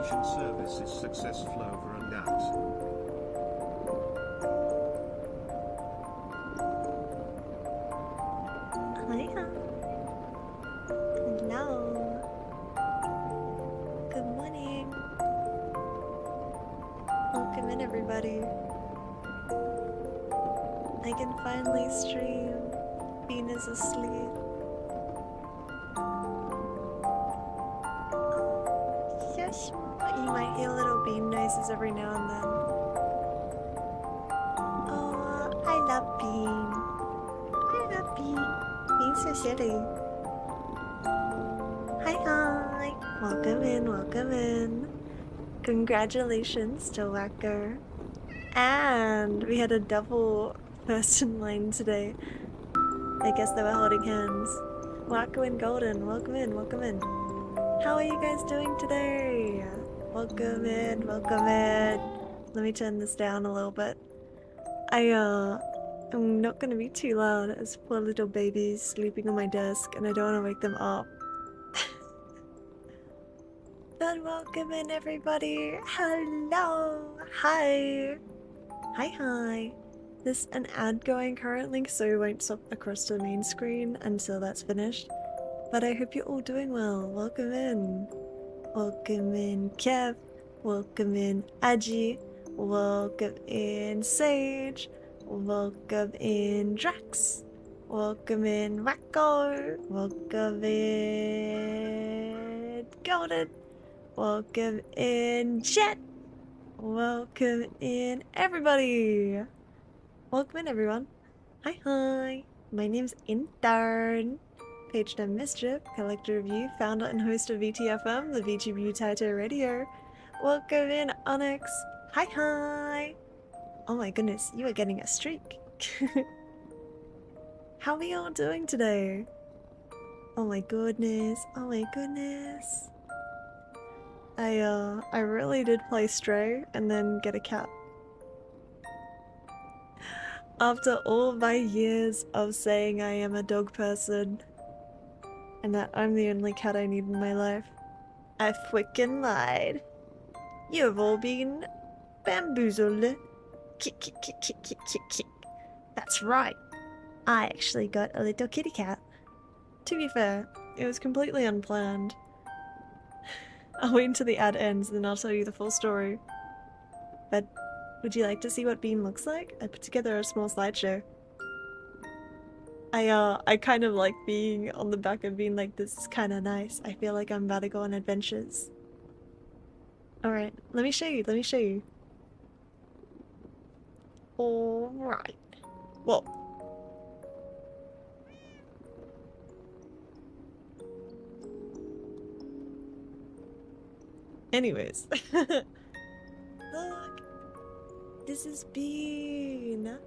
Authentication service is successful over and out. Hiya. Hello. Good morning. Welcome in, everybody. I can finally stream. Bean is asleep. Yes, you might hear little bean noises every now and then. Oh, I love Bean. I love Bean. Bean's so silly. Hi. Welcome in, welcome in. Congratulations to Wacker. And we had a double first in line today. I guess they were holding hands. Wacker and Golden, welcome in, welcome in. How are you guys doing today? Welcome in, welcome in. Let me turn this down a little bit. I'm not gonna be too loud as poor little babies sleeping on my desk and I don't want to wake them up. But welcome in, everybody. Hello. Hi. Hi. There's an ad going currently, so we won't stop across the main screen until that's finished. But I hope you're all doing well. Welcome in. Welcome in, Kev. Welcome in, Aji. Welcome in, Sage. Welcome in, Drax. Welcome in, Wacko. Welcome in, Golden. Welcome in, Jet. Welcome in, everybody. Welcome in, everyone. Hi. My name's Intern. Page name Mischief, collector of you, founder and host of VTFM, the VTuber Youtaite radio. Welcome in, Onyx. Hi. Oh my goodness, you are getting a streak. How are you all doing today? Oh my goodness. I really did play Stray and then get a cat. After all my years of saying I am a dog person and that I'm the only cat I need in my life, I freaking lied. You've all been bamboozled. Kick. That's right. I actually got a little kitty cat. To be fair, it was completely unplanned. I'll wait until the ad ends, then I'll tell you the full story. But would you like to see what Bean looks like? I put together a small slideshow. I kind of like being on the back of Bean like this is kind of nice. I feel like I'm about to go on adventures. Alright, let me show you. Alright. Whoa. Anyways. Look! This is Bean!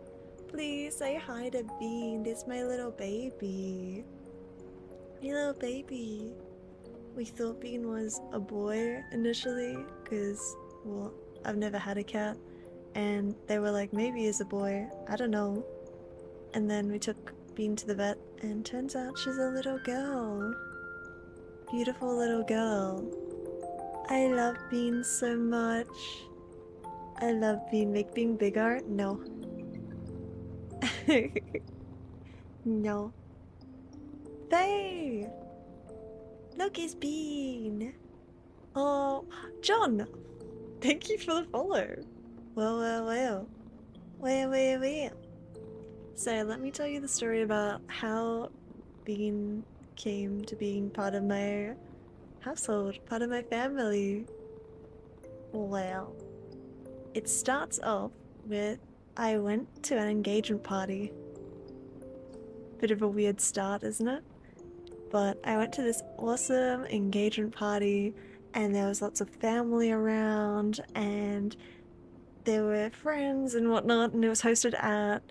Please say hi to Bean. This is my little baby. We thought Bean was a boy initially, because, well, I've never had a cat. And they were like, maybe he's a boy. I don't know. And then we took Bean to the vet, and turns out she's a little girl. Beautiful little girl. I love Bean so much. I love Bean. Make Bean bigger? No. No. Faye! Look, it's Bean! Oh, John! Thank you for the follow. Well. So let me tell you the story about how Bean came to being part of my household, part of my family. Well, it starts off with I went to an engagement party. Bit of a weird start, isn't it? But I went to this awesome engagement party and there was lots of family around and there were friends and whatnot, and it was hosted at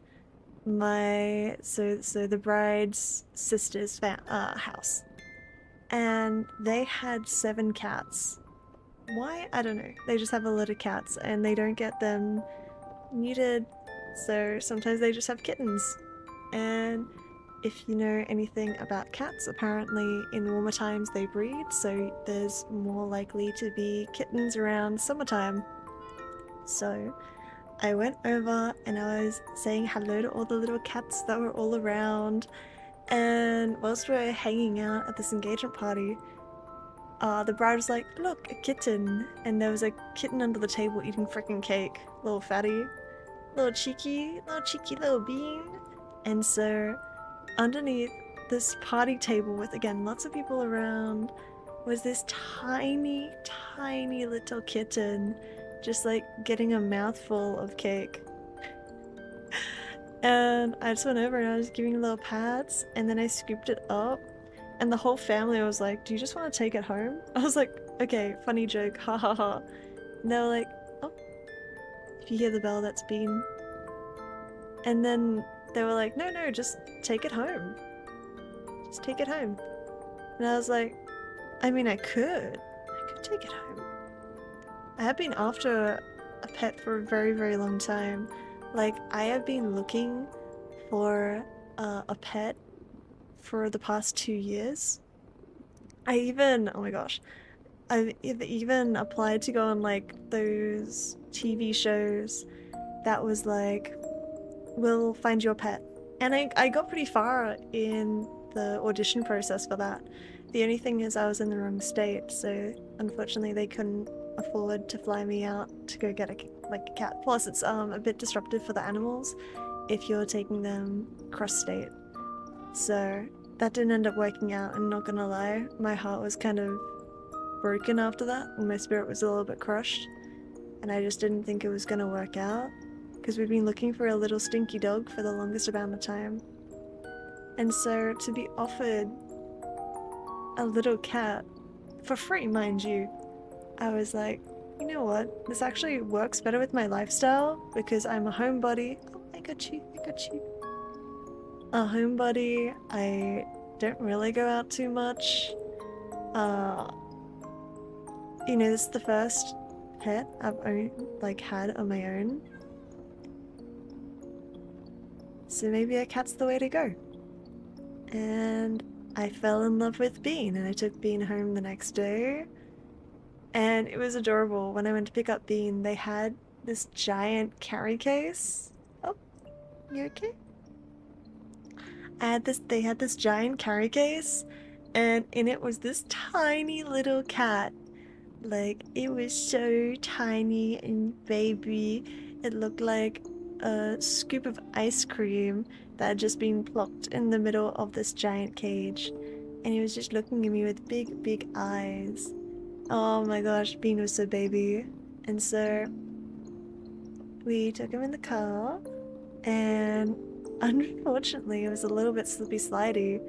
my so the bride's sister's house. And they had 7 cats. Why? I don't know. They just have a lot of cats and they don't get them neutered, so sometimes they just have kittens. And if you know anything about cats, apparently in warmer times they breed, so there's more likely to be kittens around summertime. So I went over and I was saying hello to all the little cats that were all around. And whilst we were hanging out at this engagement party, the bride was like, "Look, a kitten!" And there was a kitten under the table eating freaking cake. Little fatty, little cheeky little bean. And so, underneath this party table with, again, lots of people around, was this tiny, tiny little kitten, just like getting a mouthful of cake. And I just went over and I was giving it little pats, and then I scooped it up, and the whole family was like, "Do you just want to take it home?" I was like, "Okay, funny joke, ha ha ha." And they were like, "Oh, if you hear the bell, that's Bean." And then they were like, "No, no, just take it home. Just take it home." And I was like, I mean, I could take it home. I have been after a pet for a very, very long time. Like, I have been looking for a pet for the past 2 years. Oh my gosh, I've even applied to go on like those TV shows that was like, "We'll find your pet." And I got pretty far in the audition process for that. The only thing is I was in the wrong state, so unfortunately they couldn't afford to fly me out to go get a cat. Plus it's a bit disruptive for the animals if you're taking them cross state. So that didn't end up working out, and not gonna lie, my heart was kind of broken after that, and my spirit was a little bit crushed, and I just didn't think it was gonna work out, because we'd been looking for a little stinky dog for the longest amount of time. And so to be offered a little cat, for free mind you, I was like, you know what, this actually works better with my lifestyle, because I'm a homebody. Oh, I got you. A homebody, I don't really go out too much. You know, this is the first pet I've had on my own. So maybe a cat's the way to go. And I fell in love with Bean, and I took Bean home the next day. And it was adorable. When I went to pick up Bean, they had this giant carry case. Oh, you okay? They had this giant carry case, and in it was this tiny little cat. Like, it was so tiny and baby. It looked like a scoop of ice cream that had just been plopped in the middle of this giant cage. And he was just looking at me with big, big eyes. Oh my gosh, Bean was so baby. And so we took him in the car, and unfortunately it was a little bit slippy slidey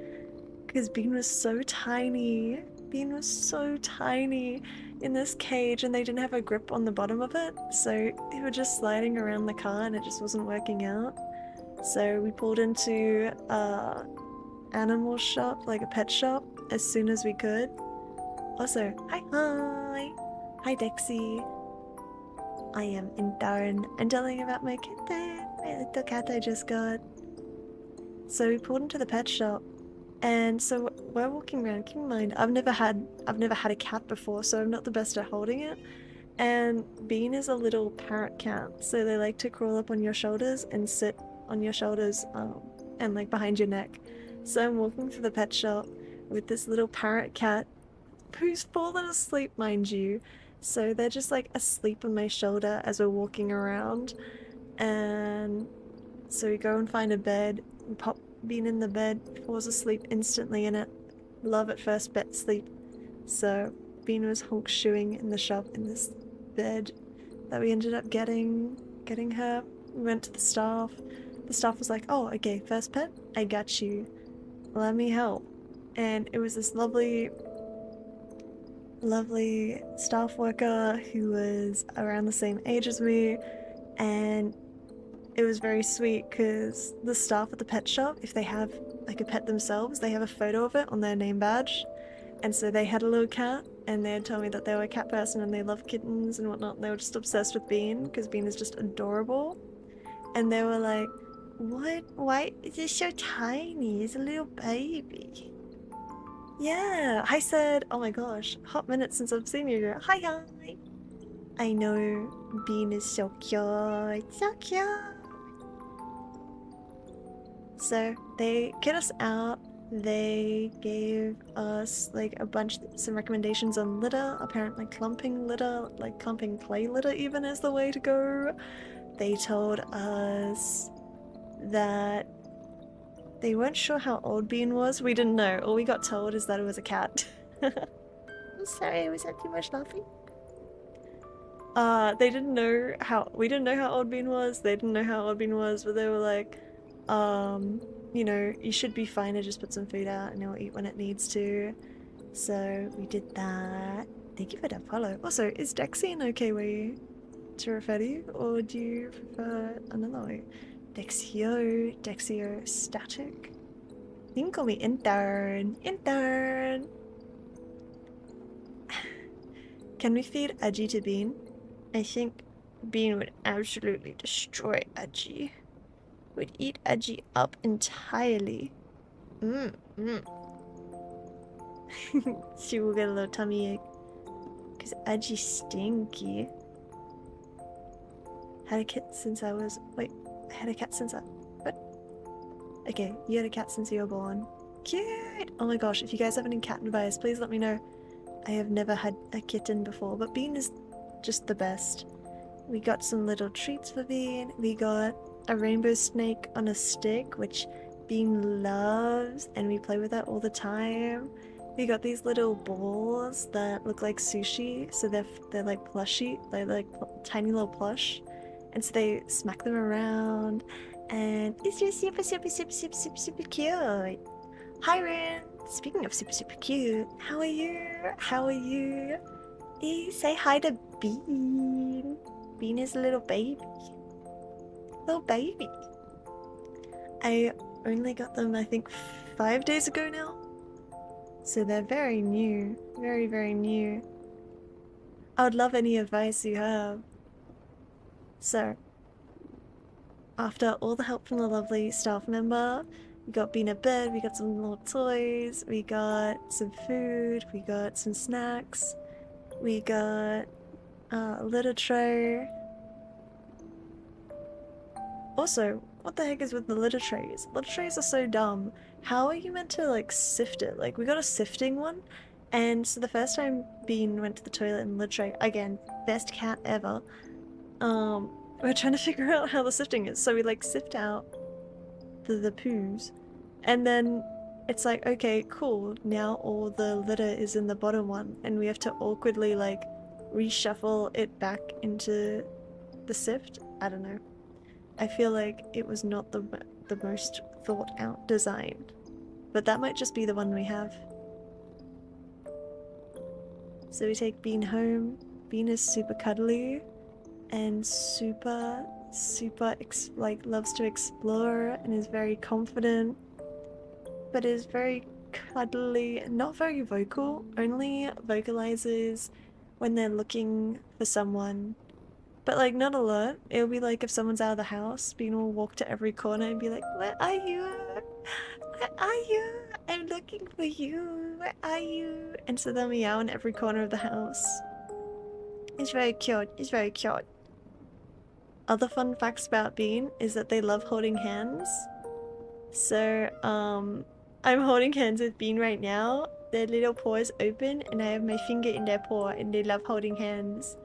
because Bean was so tiny. Bean was so tiny in this cage, and they didn't have a grip on the bottom of it, so they were just sliding around the car and it just wasn't working out. So we pulled into a animal shop, like a pet shop, as soon as we could. Also, hi Dexy. I am INTERN. I'm telling you about my kitten, my little cat I just got. So we pulled into the pet shop, and so we're walking around. Keep in mind, I've never had a cat before, so I'm not the best at holding it. And Bean is a little parrot cat, so they like to crawl up on your shoulders and sit on your shoulders, and like behind your neck. So I'm walking through the pet shop with this little parrot cat who's fallen asleep, mind you. So they're just like asleep on my shoulder as we're walking around. And so we go and find a bed, we pop Bean in the bed, falls asleep instantly in it. Love at first bed sleep. So Bean was honk shoeing in the shop in this bed that we ended up getting her. We went to the staff. The staff was like, "Oh, okay, first pet, I got you. Let me help." And it was this lovely staff worker who was around the same age as me, and it was very sweet because the staff at the pet shop, if they have like a pet themselves, they have a photo of it on their name badge. And so they had a little cat, and they had told me that they were a cat person and they love kittens and whatnot, and they were just obsessed with Bean because Bean is just adorable. And they were like, What? Why is he so tiny? He's a little baby. Yeah, I said, oh my gosh, hot minute since I've seen you. Hi, hi. I know Bean is so cute, so cute. So they get us out. They gave us like some recommendations on litter. Apparently, clumping litter, like clumping clay litter, even is the way to go. They told us that they weren't sure how old Bean was. We didn't know. All we got told is that it was a cat. I'm sorry, was that too much laughing? They didn't know we didn't know how old Bean was. They didn't know how old Bean was, but they were like, you know, you should be fine to just put some food out and it'll eat when it needs to. So we did that. Thank you for that follow. Also, is Dexy an okay way to refer to you, or do you prefer another way? Dexio static. You can call me intern. Intern! Can we feed Edgy to Bean? I think Bean would absolutely destroy Edgy. Would eat Edgy up entirely. She will get a little tummy ache. Because Edgy's stinky. Had a cat since I was... Wait, I had a cat since I... What? Okay, you had a cat since you were born. Cute! Oh my gosh, if you guys have any cat advice, please let me know. I have never had a kitten before, but Bean is just the best. We got some little treats for Bean. We got a rainbow snake on a stick, which Bean loves, and we play with that all the time. We got these little balls that look like sushi, so they're like plushy. They're like tiny little plush, and so they smack them around, and it's just super, super, super, super, super, super cute. Hi, Rin. Speaking of super, super cute, how are you? How are you? Say hi to Bean. Bean is a little baby. Little baby. I only got them, I think, 5 days ago now. So they're very new. Very, very new. I would love any advice you have. So, after all the help from the lovely staff member, we got Bean a bed, we got some little toys, we got some food, we got some snacks, we got a litter tray. Also, what the heck is with the litter trays? Litter trays are so dumb. How are you meant to like sift it? Like we got a sifting one, and so the first time Bean went to the toilet in the litter tray, again, best cat ever, we're trying to figure out how the sifting is. So we like sift out the poos, and then it's like, okay, cool, now all the litter is in the bottom one, and we have to awkwardly like reshuffle it back into the sift. I don't know. I feel like it was not the most thought out design, but that might just be the one we have. So we take Bean home. Bean is super cuddly and super like loves to explore and is very confident, but is very cuddly, not very vocal, only vocalizes when they're looking for someone. But like not a lot. It'll be like if someone's out of the house, Bean will walk to every corner and be like, "Where are you? Where are you? I'm looking for you. Where are you?" And so they'll meow in every corner of the house. It's very cute. It's very cute. Other fun facts about Bean is that they love holding hands. So, I'm holding hands with Bean right now. Their little paw is open and I have my finger in their paw and they love holding hands.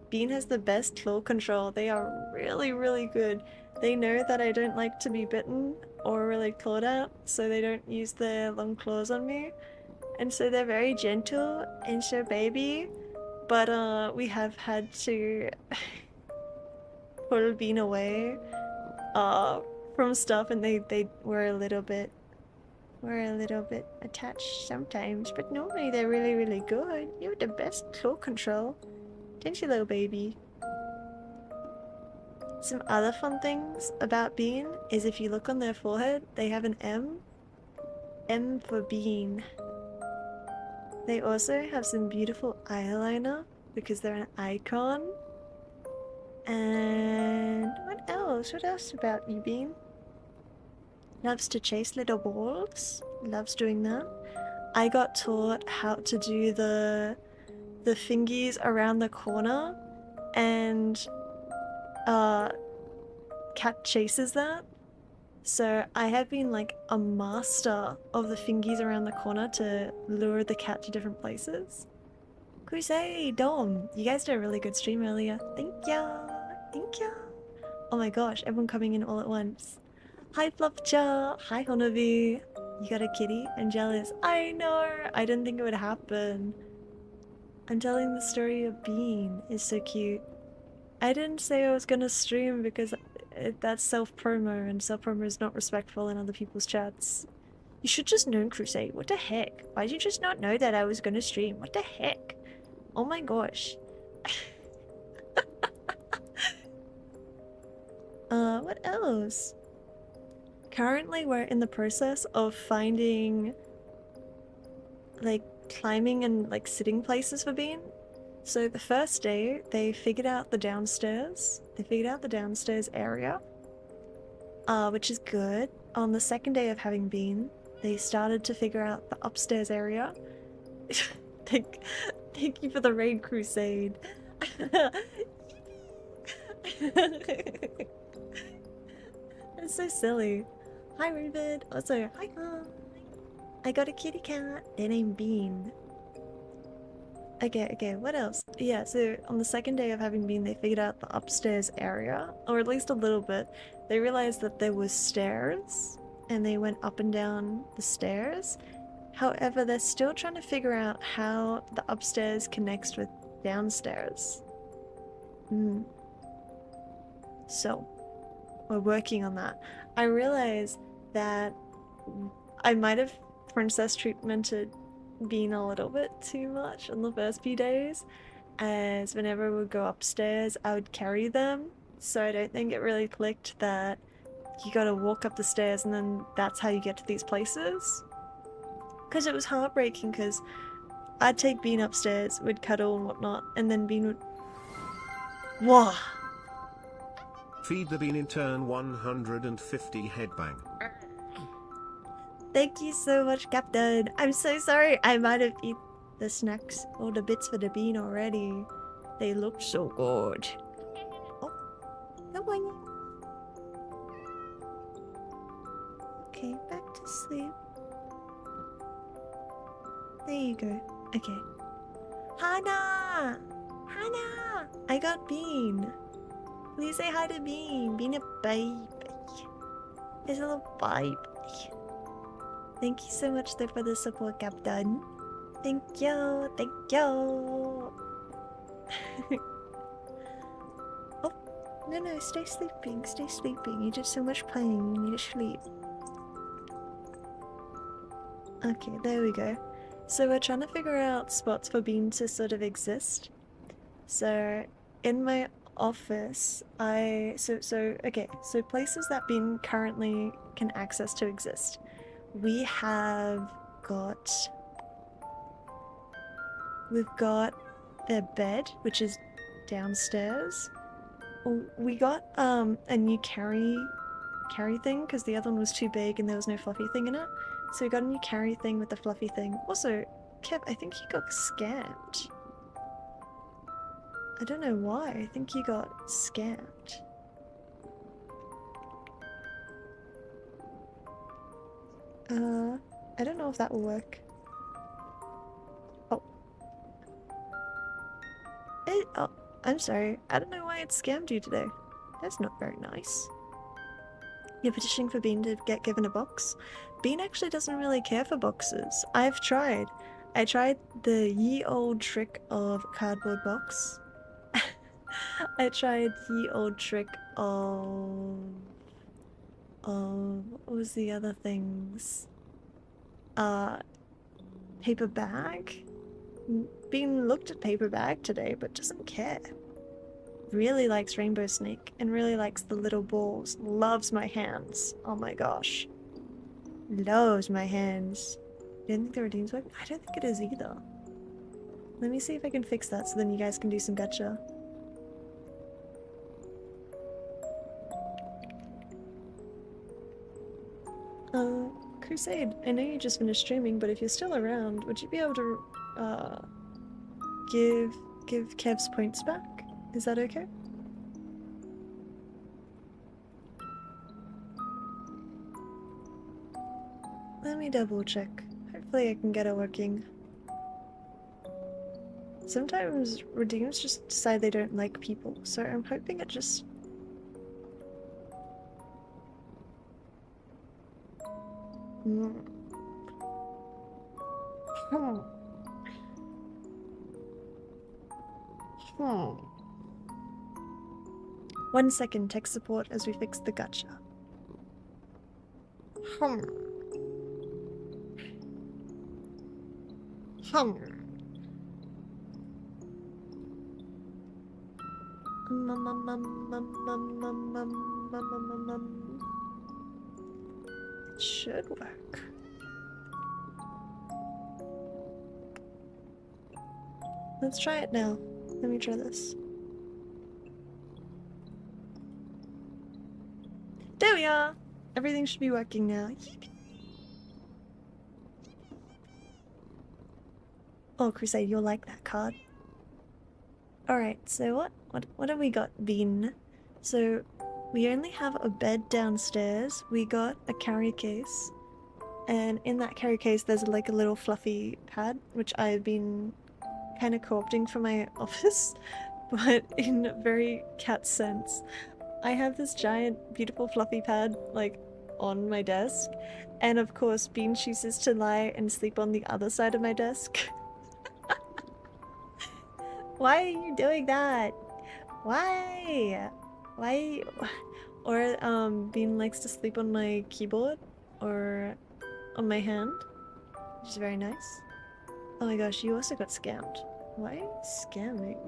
Bean has the best claw control. They are really, really good. They know that I don't like to be bitten or really clawed at, so they don't use their long claws on me. And so they're very gentle and so baby, but we have had to pull Bean away from stuff, and they were a little bit attached sometimes, but normally they're really, really good. You have the best claw control. Didn't you, little baby? Some other fun things about Bean is if you look on their forehead, they have an M. M for Bean. They also have some beautiful eyeliner because they're an icon. And what else? What else about you, Bean? Loves to chase little balls. Loves doing that. I got taught how to do the fingies around the corner, and cat chases that. So I have been like a master of the fingies around the corner to lure the cat to different places. Crusade, Dom, you guys did a really good stream earlier. Thank ya, thank ya. Oh my gosh, everyone coming in all at once. Hi Fluffcha, hi Honovi. You got a kitty? I'm jealous. I know, I didn't think it would happen. I'm telling the story of Bean. It's so cute. I didn't say I was gonna stream because that's self-promo, and self-promo is not respectful in other people's chats. You should just know, Crusade. What the heck? Why did you just not know that I was gonna stream? What the heck? Oh my gosh. What else? Currently, we're in the process of finding, like, climbing and, like, sitting places for Bean. So the first day, they figured out the downstairs. They figured out the downstairs area, which is good. On the second day of having Bean, they started to figure out the upstairs area. Thank you for the raid, Crusade. That's so silly. Hi, Raven. Also, hi, Mom. I got a kitty cat. Their name Bean. Okay, what else? Yeah, so on the second day of having Bean, they figured out the upstairs area, or at least a little bit. They realized that there was stairs, and they went up and down the stairs. However, they're still trying to figure out how the upstairs connects with downstairs. So, we're working on that. I realize that I might have princess treatmented Bean a little bit too much on the first few days, as whenever we would go upstairs, I would carry them. So I don't think it really clicked that you gotta walk up the stairs and then that's how you get to these places. Because it was heartbreaking, because I'd take Bean upstairs, we'd cuddle and whatnot, and then Bean would... Whoa! Feed the Bean intern 150 headbang. Thank you so much, Captain. I'm so sorry. I might have eaten the snacks or the bits for the Bean already. They look so good. Oh, good morning. Okay, back to sleep. There you go. Okay. Hannah! Hannah! I got Bean. Please say hi to Bean. Bean a baby. He's a little baby. Thank you so much there for the support, Captain. Thank you. Thank you. Oh, no, stay sleeping. Stay sleeping. You did so much playing. You need to sleep. Okay, there we go. So we're trying to figure out spots for Bean to sort of exist. So in my office, so places that Bean currently can access to exist. We've got their bed, which is downstairs. We got a new carry thing because the other one was too big and there was no fluffy thing in it. So we got a new carry thing with the fluffy thing. Also, Kev, I think you got scammed. I don't know why. I think you got scammed. I don't know if that will work. Oh, I'm sorry. I don't know why it scammed you today. That's not very nice. You're petitioning for Bean to get given a box? Bean actually doesn't really care for boxes. I've tried. I tried the ye old trick of cardboard box. I tried the old trick of... what was the other things? Paper bag? Bean looked at paper bag today, but doesn't care. Really likes Rainbow Snake, and really likes the little balls. Loves my hands. Oh my gosh. Loves my hands. You don't think the redeems work? I don't think it is either. Let me see if I can fix that so then you guys can do some gacha. Crusade, I know you just finished streaming, but if you're still around, would you be able to, give Kev's points back? Is that okay? Let me double check. Hopefully I can get it working. Sometimes redeems just decide they don't like people, so I'm hoping it just... Hmm. 1 second, tech support as we fix the gotcha. It should work. Let's try it now. Let me try this. There we are! Everything should be working now. Oh, Crusade, you'll like that card. Alright, so what have we got, Bean? So, we only have a bed downstairs, we got a carry case, and in that carry case there's like a little fluffy pad, which I've been kind of co-opting for my office, but in a very cat sense. I have this giant, beautiful fluffy pad, like, on my desk, and of course Bean chooses to lie and sleep on the other side of my desk. Why are you doing that? Why? Why? Or, Bean likes to sleep on my keyboard, or on my hand, which is very nice. Oh my gosh, you also got scammed. Why are you scamming?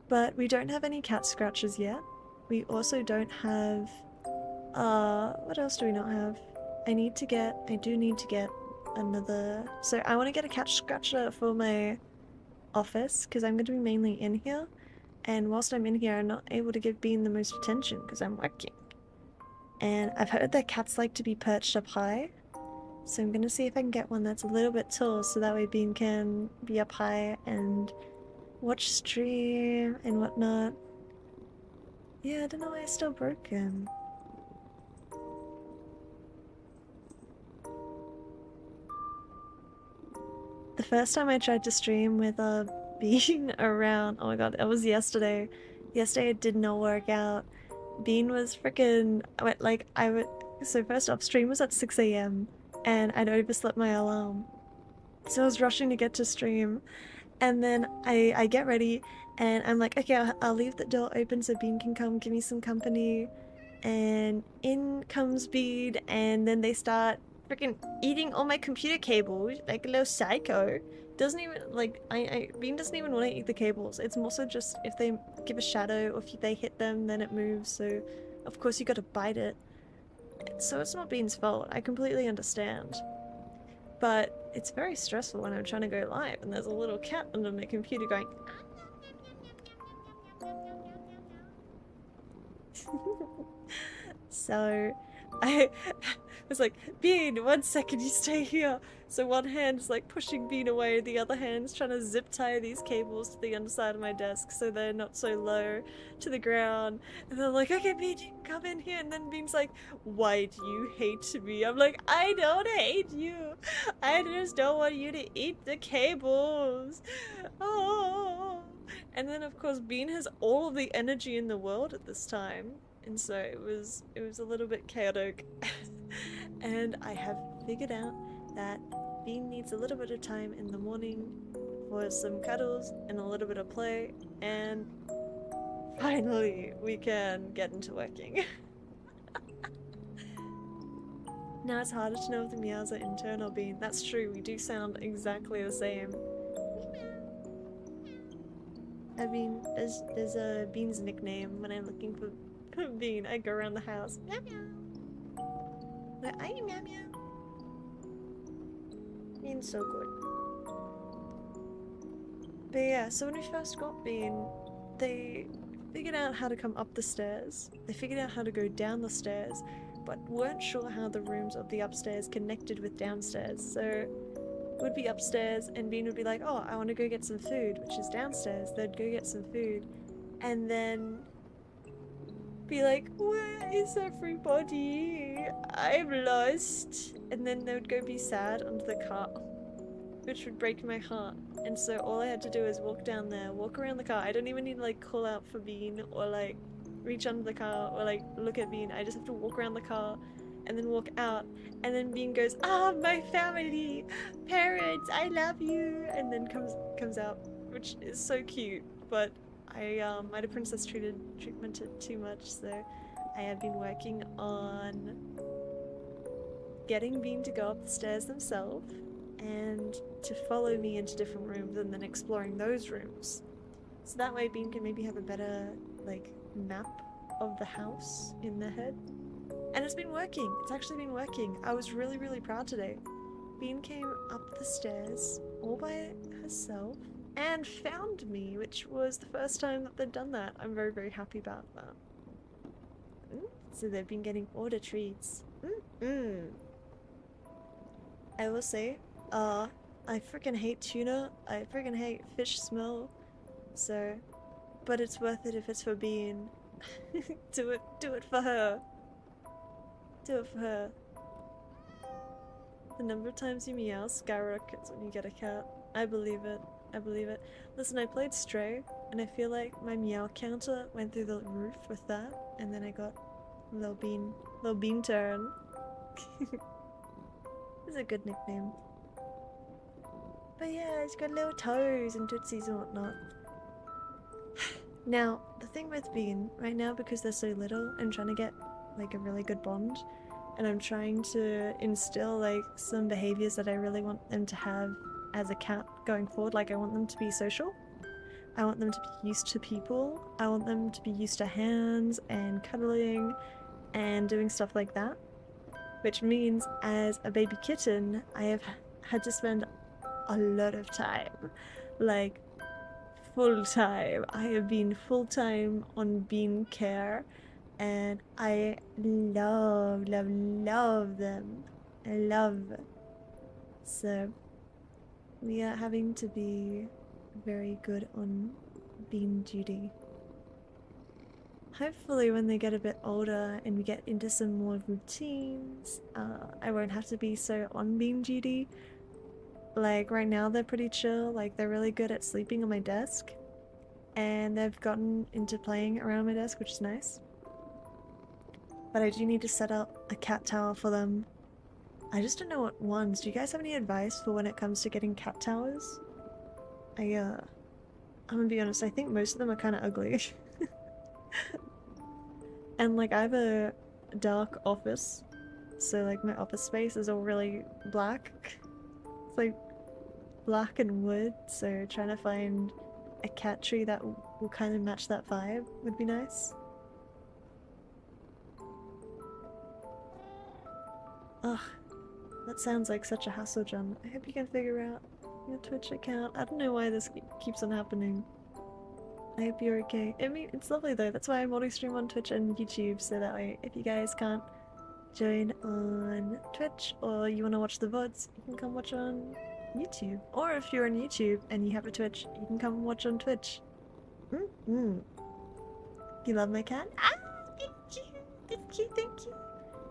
But we don't have any cat scratches yet. We also don't have... what else do we not have? I do need to get another... So I want to get a cat scratcher for my office, because I'm going to be mainly in here. And whilst I'm in here, I'm not able to give Bean the most attention, because I'm working. And I've heard that cats like to be perched up high. So I'm going to see if I can get one that's a little bit tall, so that way Bean can be up high and watch stream and whatnot. Yeah, I don't know why it's still broken. The first time I tried to stream with Bean around, oh my god, it was yesterday. Yesterday it did not work out. Bean was freaking, so first off, stream was at 6 AM and I'd overslept my alarm. So I was rushing to get to stream. And then I get ready and I'm like, okay, I'll leave the door open so Bean can come give me some company. And in comes Bean, and then they start freaking eating all my computer cables like a little psycho. Doesn't even, like, Bean doesn't even want to eat the cables. It's more so just if they give a shadow or if they hit them, then it moves. So, of course, you gotta bite it. So it's not Bean's fault. I completely understand. But it's very stressful when I'm trying to go live and there's a little cat under my computer going so I was like, Bean, 1 second, you stay here. So one hand's like pushing Bean away, the other hand's trying to zip tie these cables to the underside of my desk so they're not so low to the ground. And they're like, okay, Bean, you can come in here. And then Bean's like, why do you hate me? I'm like, I don't hate you. I just don't want you to eat the cables. Oh. And then of course Bean has all of the energy in the world at this time. And so it was a little bit chaotic. And I have figured out that Bean needs a little bit of time in the morning for some cuddles and a little bit of play, and finally we can get into working. Now it's harder to know if the meows are intern or Bean. That's true, we do sound exactly the same. I mean, there's a Bean's nickname when I'm looking for Bean. I go around the house. Meow meow. Where are you, meow meow? Bean's so good. But yeah, so when we first got Bean, they figured out how to come up the stairs. They figured out how to go down the stairs, but weren't sure how the rooms of the upstairs connected with downstairs. So would be upstairs and Bean would be like, oh, I want to go get some food, which is downstairs. They'd go get some food and then be like, where is everybody? I'm lost. And then they would go be sad under the car, which would break my heart. And so all I had to do is walk down there, walk around the car. I don't even need to like call out for Bean or like reach under the car or like look at Bean. I just have to walk around the car and then walk out, and then Bean goes, ah, my family, parents, I love you, and then comes out, which is so cute. But I might have princess treatmented too much, so I have been working on getting Bean to go up the stairs themselves and to follow me into different rooms and then exploring those rooms. So that way Bean can maybe have a better like map of the house in their head. And it's been working. It's actually been working. I was really, really proud today. Bean came up the stairs all by herself and found me, which was the first time that they'd done that. I'm very, very happy about that. So they've been getting order treats. I will say, I freaking hate tuna. I freaking hate fish smell. So, but it's worth it if it's for Bean. Do it for her. Do it for her. The number of times you meow skyrockets when you get a cat. I believe it. I believe it. Listen, I played Stray, and I feel like my meow counter went through the roof with that, and then I got Little Bean Turn. It's a good nickname. But yeah, it's got little toes and tootsies and whatnot. Now, the thing with Bean, right now, because they're so little, I'm trying to get like a really good bond, and I'm trying to instill like some behaviors that I really want them to have as a cat going forward. Like I want them to be social, I want them to be used to people, I want them to be used to hands and cuddling and doing stuff like that, which means as a baby kitten I have had to spend a lot of time, like full time. I have been full time on Bean care, and I love them. I love. So we are having to be very good on Bean duty. Hopefully when they get a bit older and we get into some more routines, I won't have to be so on Bean duty. Like right now they're pretty chill, like they're really good at sleeping on my desk, and they've gotten into playing around my desk, which is nice. But I do need to set up a cat tower for them. I just don't know what ones. Do you guys have any advice for when it comes to getting cat towers? I'm gonna be honest, I think most of them are kind of ugly. And like I have a dark office, so like my office space is all really black. It's like black and wood, so trying to find a cat tree that will kind of match that vibe would be nice. Ugh, that sounds like such a hassle, John. I hope you can figure out your Twitch account. I don't know why this keeps on happening. I hope you're okay. I mean, it's lovely though. That's why I multi-stream on Twitch and YouTube, so that way if you guys can't join on Twitch or you want to watch the VODs, you can come watch on YouTube. Or if you're on YouTube and you have a Twitch, you can come watch on Twitch. You love my cat? Ah, thank you! Thank you, thank you!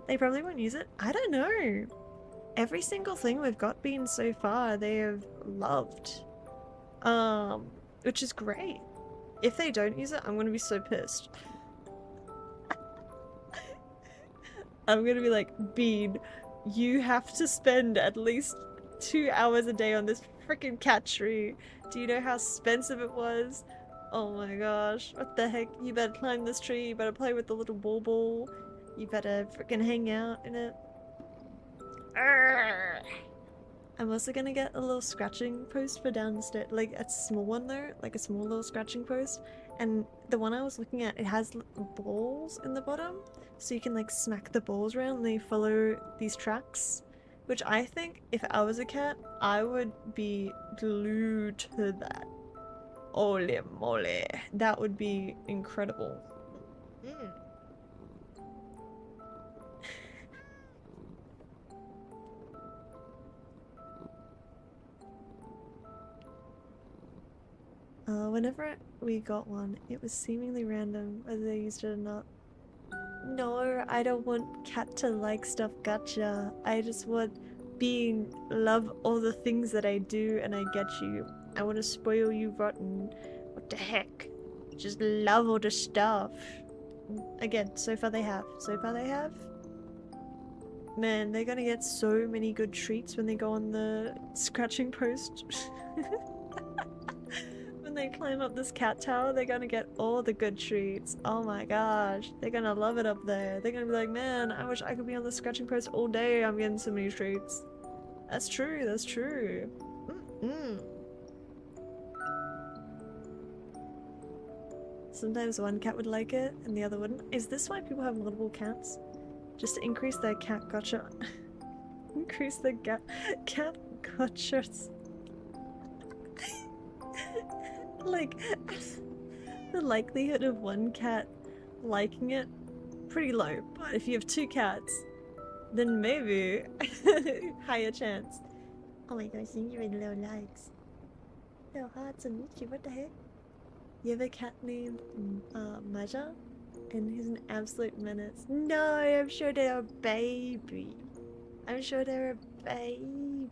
They probably won't use it. I don't know. Every single thing we've got Bean so far, they have loved. Which is great. If they don't use it, I'm gonna be so pissed. I'm gonna be like, Bean, you have to spend at least 2 hours a day on this freaking cat tree. Do you know how expensive it was? Oh my gosh, what the heck? You better climb this tree, you better play with the little bauble, you better freaking hang out in it. Arrgh. I'm also gonna get a little scratching post for downstairs, like a small one though, like a small little scratching post. And the one I was looking at, it has balls in the bottom, so you can like smack the balls around and they follow these tracks. Which I think if I was a cat, I would be glued to that. Holy moly. That would be incredible. Mm. Whenever we got one, it was seemingly random whether they used it or not. No, I don't want cat to like stuff, gotcha. I just want being love all the things that I do and I get you. I want to spoil you rotten. What the heck? Just love all the stuff. Again, so far they have. So far they have. Man, they're gonna get so many good treats when they go on the scratching post. When they climb up this cat tower, they're gonna get all the good treats. Oh my gosh, they're gonna love it up there. They're gonna be like, man, I wish I could be on the scratching post all day. I'm getting so many treats. That's true, that's true. Sometimes one cat would like it and the other wouldn't. Is this why people have multiple cats? Just to increase their cat gotcha. Increase the cat gotchas. Like, the likelihood of one cat liking it, pretty low. But if you have two cats, then maybe higher chance. Oh my gosh, you really low likes. Little hearts and Michi, what the heck? You have a cat named Maja? And he's an absolute menace. No, I'm sure they're a baby. I'm sure they're a baby.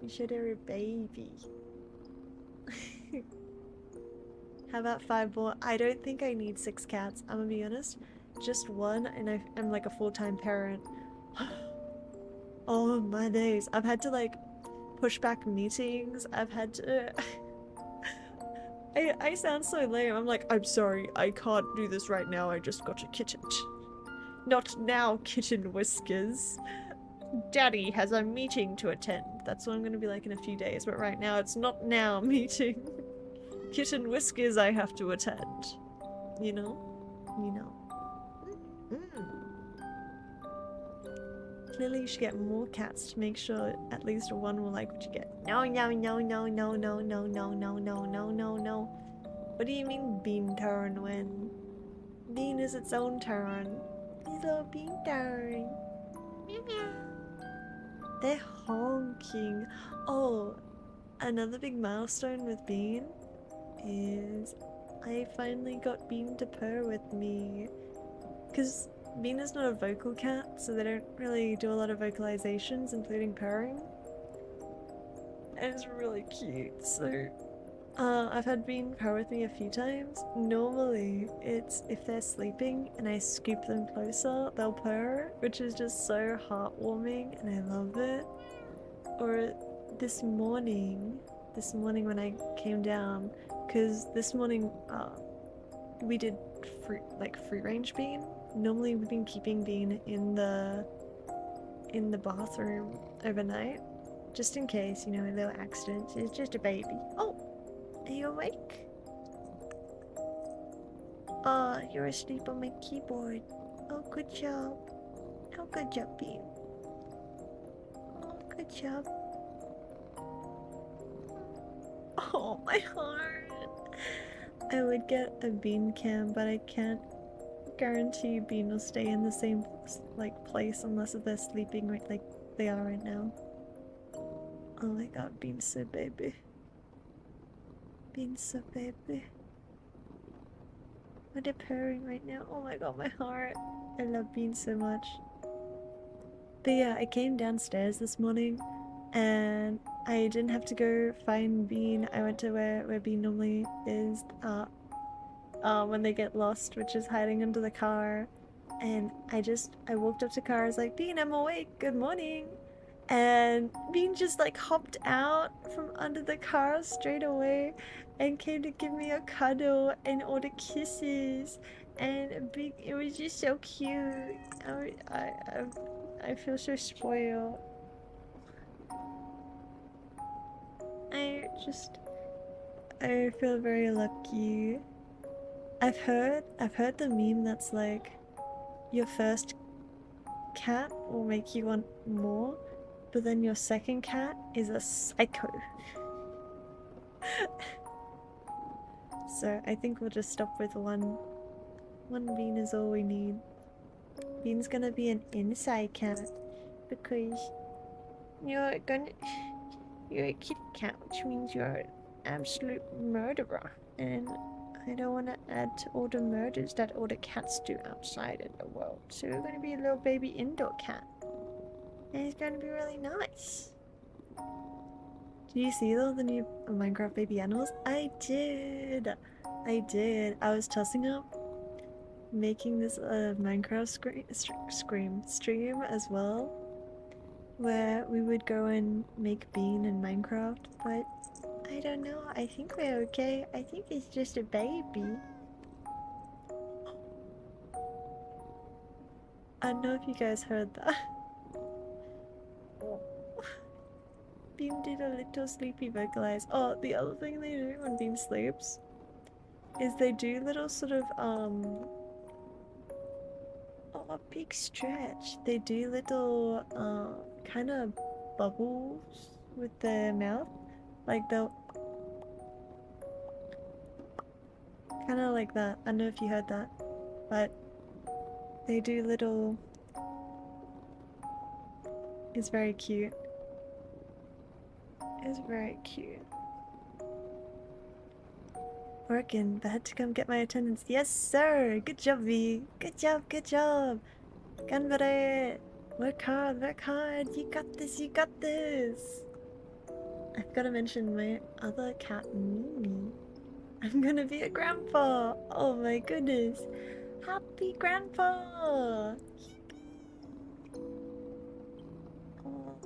I'm sure they're a baby. How about 5 more? I don't think I need 6 cats, I'm gonna be honest. Just one, and I'm like a full-time parent. Oh my days. I've had to like push back meetings. I've had to... I sound so lame. I'm like, I'm sorry, I can't do this right now. I just got a kitten. Not now, kitten whiskers. Daddy has a meeting to attend. That's what I'm gonna be like in a few days, but right now it's not now meeting. Kitten whiskers I have to attend. You know? You know. Clearly you should get more cats to make sure at least one will like what you get. No, no, no, no, no, no, no, no, no, no, no, no, no. What do you mean bean turn when? Bean is its own turn. His little bean turn. They're honking. Oh, another big milestone with Bean is I finally got Bean to purr with me. Because Bean is not a vocal cat, so they don't really do a lot of vocalizations, including purring. And it's really cute, so... I've had Bean purr with me a few times. Normally, it's if they're sleeping and I scoop them closer, they'll purr, which is just so heartwarming and I love it. Or this morning when I came down, because this morning we did free range Bean. Normally we've been keeping Bean in the bathroom overnight, just in case, you know, a little accident. It's just a baby. Oh, are you awake? Oh, you're asleep on my keyboard. Oh, good job. Oh, good job, Bean. Oh, good job. Oh, my heart. I would get a Bean cam, but I can't guarantee Bean will stay in the same place unless if they're sleeping like they are right now. Oh my god, Bean's so baby. Bean's so baby. But they're purring right now. Oh my god, my heart. I love Bean so much. But yeah, I came downstairs this morning and I didn't have to go find Bean. I went to where Bean normally is when they get lost, which is hiding under the car. And I walked up to the car, I was like, Bean, I'm awake, good morning. And Bean just like hopped out from under the car straight away and came to give me a cuddle and all the kisses. And it was just so cute. I feel so spoiled. I feel very lucky. I've heard the meme that's like, your first cat will make you want more, but then your second cat is a psycho. So I think we'll just stop with one. One bean is all we need. Bean's gonna be an inside cat because you're a kitty cat, which means you're an absolute murderer. And I don't want to add to all the murders that all the cats do outside in the world. So we're gonna be a little baby indoor cat. And it's gonna be really nice. Did you see all the new Minecraft baby animals? I did! I was tossing up making this Minecraft stream as well, where we would go and make Bean in Minecraft, but I don't know, I think we're okay. I think it's just a baby. I don't know if you guys heard that. Bean did a little sleepy vocalize. Oh, the other thing they do when Bean sleeps is they do little sort of a big stretch. They do little kind of bubbles with their mouth, like they'll kind of like that. I don't know if you heard that, but they do little. It's very cute. It's very cute. Working, but had to come get my attendance. Yes, sir. Good job, V. Good job. Good job. Ganbare. Work hard. Work hard. You got this. You got this. I've got to mention my other cat, Mimi. I'm gonna be a grandpa. Oh my goodness. Happy grandpa. Oh.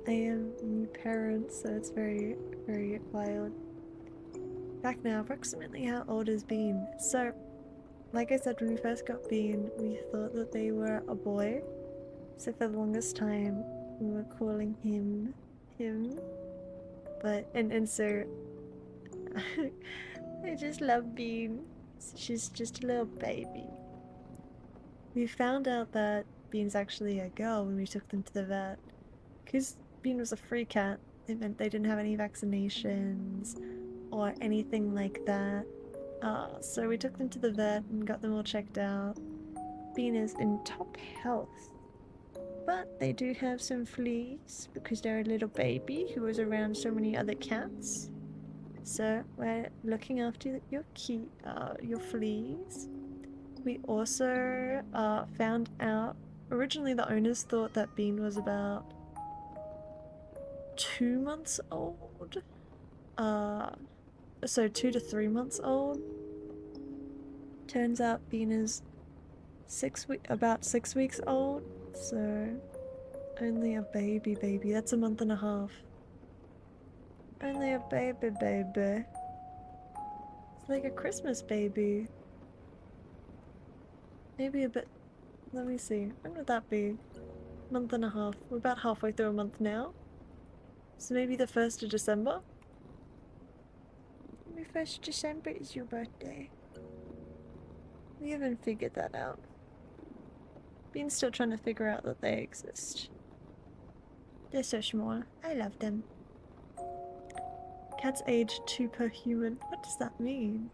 I am a new parent, so it's very, very wild. Back now, approximately how old is Bean? So, like I said, when we first got Bean, we thought that they were a boy. So for the longest time, we were calling him. But, and so, I just love Bean. She's just a little baby. We found out that Bean's actually a girl when we took them to the vet. Because Bean was a free cat, it meant they didn't have any vaccinations or anything like that. So we took them to the vet and got them all checked out. Bean is in top health. But they do have some fleas because they're a little baby who was around so many other cats. So we're looking after your fleas. We also found out, originally the owners thought that Bean was about 2 months old. So 2 to 3 months old. Turns out Bean is about 6 weeks old. So only a baby. That's a month and a half. Only a baby. It's like a Christmas baby. Maybe a bit. Let me see. When would that be? Month and a half. We're about halfway through a month now. So maybe the 1st of December? Maybe 1st of December is your birthday. We haven't figured that out. Bean's still trying to figure out that they exist. They're so small. I love them. Cats age 2 per human. What does that mean?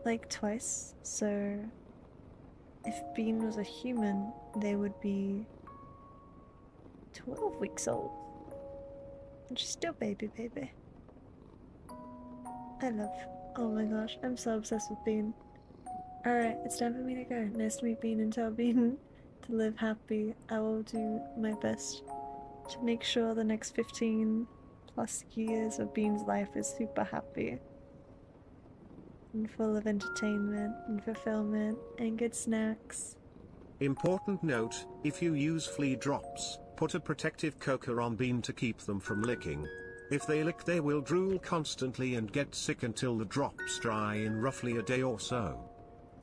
Like twice. So if Bean was a human, they would be 12 weeks old. And she's still baby. I love. Oh my gosh, I'm so obsessed with Bean. Alright, it's time for me to go. Nice to meet Bean and tell Bean to live happy. I will do my best to make sure the next 15 plus years of Bean's life is super happy. And full of entertainment and fulfillment and good snacks. Important note, if you use flea drops, put a protective cocoa on Bean to keep them from licking. If they lick they will drool constantly and get sick until the drops dry in roughly a day or so.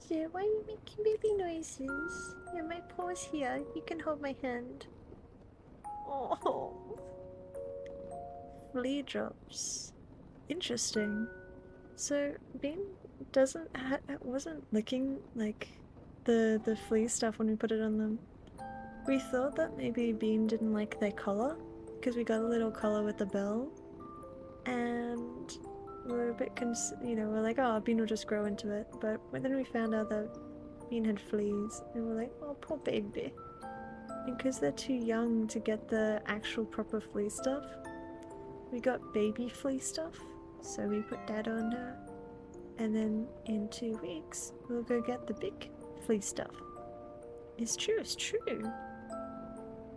So why are you making baby noises? Yeah, my paw's here. You can hold my hand. Oh. Flea drops. Interesting. So Bean wasn't licking like the flea stuff when we put it on them. We thought that maybe Bean didn't like their collar because we got a little collar with the bell. and we're a bit we're like, oh, Bean will just grow into it. But then we found out that Bean had fleas, and we're like, oh, poor baby. And because they're too young to get the actual proper flea stuff, we got baby flea stuff, so we put that on her. And then in 2 weeks, we'll go get the big flea stuff. It's true, it's true.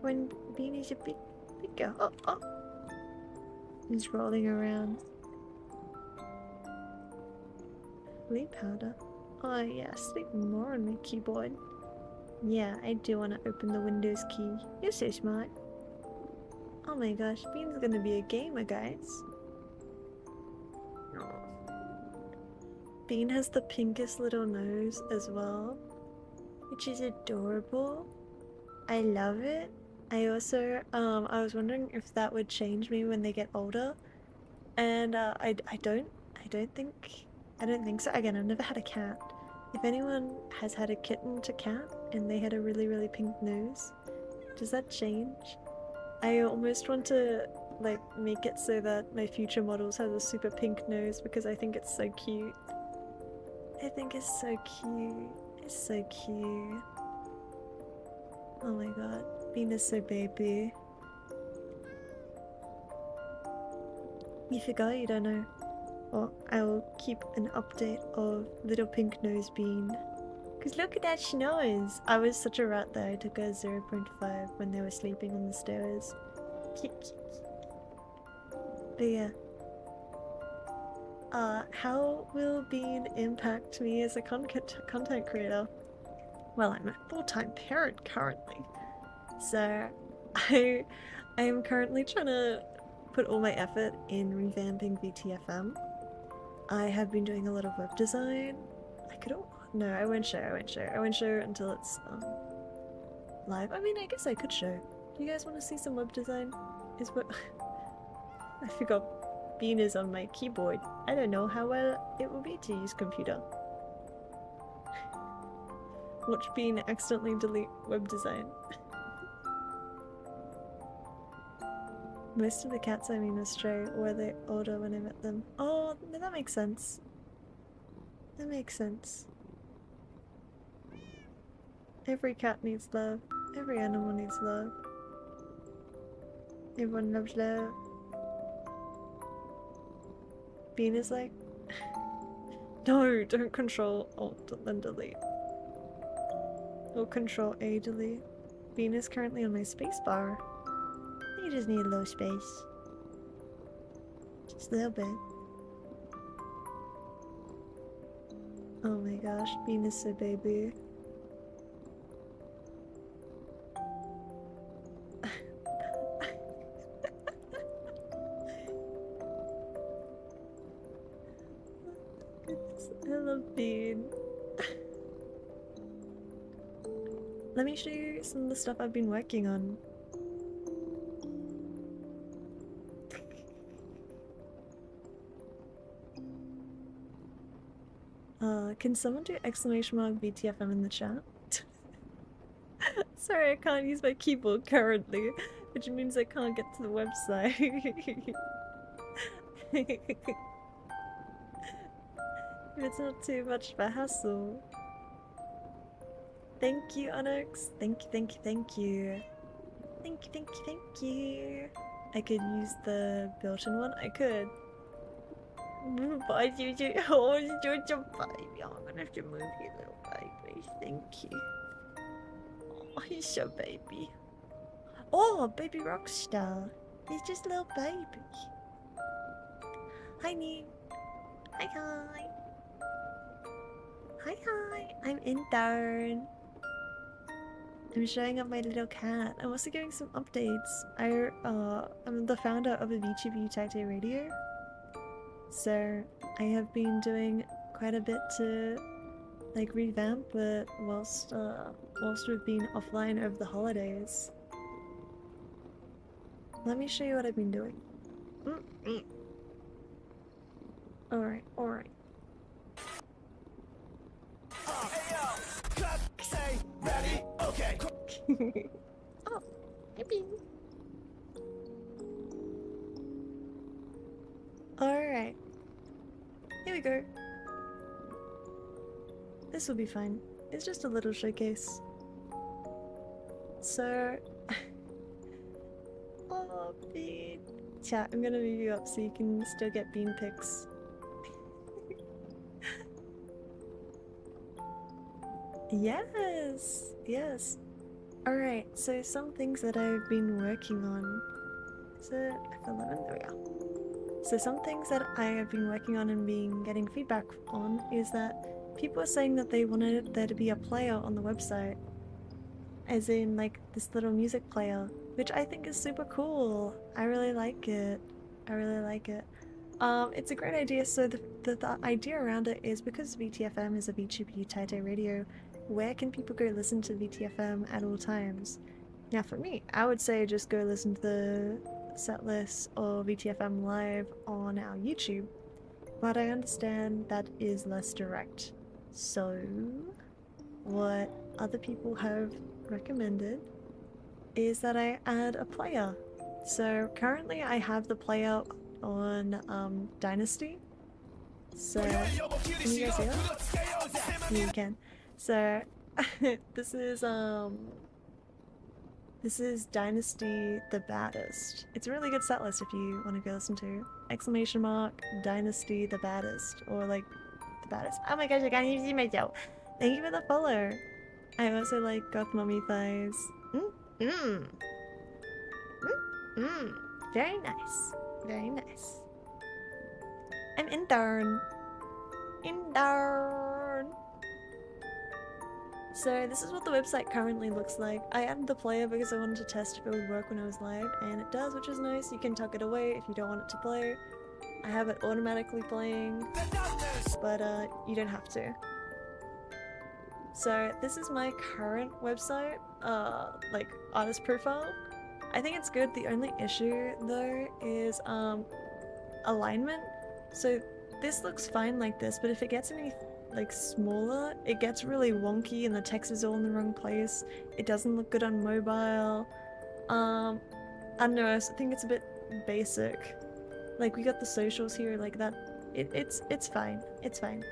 When Bean is a big girl. Oh, oh. He's rolling around. Flea powder? Oh yeah, sleep more on my keyboard. Yeah, I do want to open the Windows key. You're so smart. Oh my gosh, Bean's gonna be a gamer, guys. Bean has the pinkest little nose as well, which is adorable. I love it. I also, I was wondering if that would change me when they get older, and I don't think so. Again, I've never had a cat. If anyone has had a kitten to cat and they had a really pink nose, does that change? I almost want to like make it so that my future models has a super pink nose because I think it's so cute. I think it's so cute. It's so cute. Oh my god. Bean is so baby. You forgot you don't know. Well, I will keep an update of little pink nose Bean. Cause look at that schnoz! I was such a rat that I took a 0.5 when they were sleeping on the stairs. But yeah. How will Bean impact me as a content creator? Well, I'm a full-time parent currently. So, I am currently trying to put all my effort in revamping VTFM. I have been doing a lot of web design. No, I won't show until it's live. I mean, I guess I could show. Do you guys want to see some web design? I forgot Bean is on my keyboard. I don't know how well it will be to use computer. Watch Bean accidentally delete web design. Most of the cats I mean are stray, or they're older when I met them. Oh, that makes sense. That makes sense. Every cat needs love. Every animal needs love. Everyone loves love. Bean is like... No, don't control Alt then delete. Or control A delete. Bean is currently on my spacebar. You just need a little space. Just a little bit. Oh my gosh, Bean is so baby. I love Bean. Let me show you some of the stuff I've been working on. Can someone do exclamation mark VTFM in the chat? Sorry, I can't use my keyboard currently, which means I can't get to the website. If it's not too much of a hassle. Thank you, Onyx. Thank you. Thank you. I could use the built-in one. I could. Bye, Juju. Oh, Juju, baby. I'm gonna have to move you, little baby. Thank you. Oh, he's so baby. Oh, baby rockstar. He's just a little baby. Hi, Neem. Hi. I'm intern. I'm showing up my little cat. I'm also giving some updates. I'm the founder of a VTuber Youtaite radio. So I have been doing quite a bit to like revamp it whilst we've been offline over the holidays. Let me show you what I've been doing. Alright. Hey yo, clap, say, ready, okay. Oh, hey Bean. Alright. Here we go. This will be fine. It's just a little showcase. So... oh, bean. Chat, I'm gonna move you up so you can still get bean pics. Yes! Yes. Alright, so some things that I've been working on. Is it F11? There we go. So some things that I have been working on and getting feedback on is that people are saying that they wanted there to be a player on the website. As in, like, this little music player, which I think is super cool. I really like it. I really like it. It's a great idea. So the idea around it is because VTFM is a Vtuber Youtaite radio, where can people go listen to VTFM at all times? Now for me, I would say just go listen to the setlist or VTFM live on our YouTube, but I understand that is less direct. So what other people have recommended is that I add a player. So currently I have the player on Dynasty. So can you guys hear it? Yeah, you can. So this is Dynasty the Baddest. It's a really good setlist if you want to go listen to. Exclamation mark Dynasty the Baddest, or like the baddest. Oh my gosh, I can't even see myself. Thank you for the follow. I also like Goth Mummy Thighs. Very nice. Very nice. I'm intern. Intern. So this is what the website currently looks like. I added the player because I wanted to test if it would work when I was live, and it does, which is nice. You can tuck it away if you don't want it to play. I have it automatically playing, but you don't have to. So this is my current website, like artist profile. I think it's good. The only issue though is alignment. So this looks fine like this, but if it gets any like smaller, it gets really wonky and the text is all in the wrong place. It doesn't look good on mobile. I don't know, I think it's a bit basic. Like we got the socials here like that. It's fine. It's fine.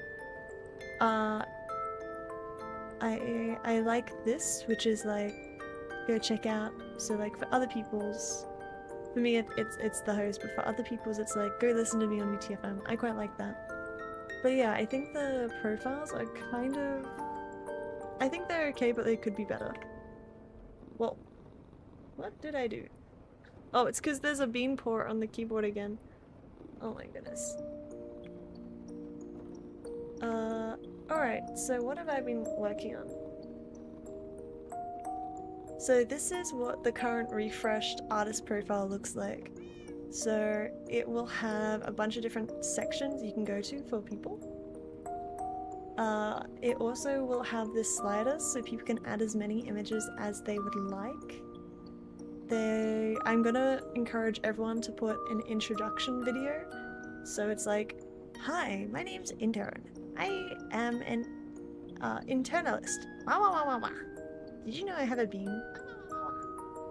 I like this, which is like go check out. So like for other people's, for me it's the host, but for other people's it's like go listen to me on VTFM. I quite like that. But yeah, I think the profiles are kind of... I think they're okay, but they could be better. Well, what did I do? Oh, it's because there's a bean port on the keyboard again. Oh my goodness. Alright, so what have I been working on? So this is what the current refreshed artist profile looks like. So it will have a bunch of different sections you can go to for people. It also will have this slider so people can add as many images as they would like. I'm gonna encourage everyone to put an introduction video. So it's like, hi, my name's Intern. I am an internalist. Wah, wah, wah, wah, wah. Did you know I have a beam?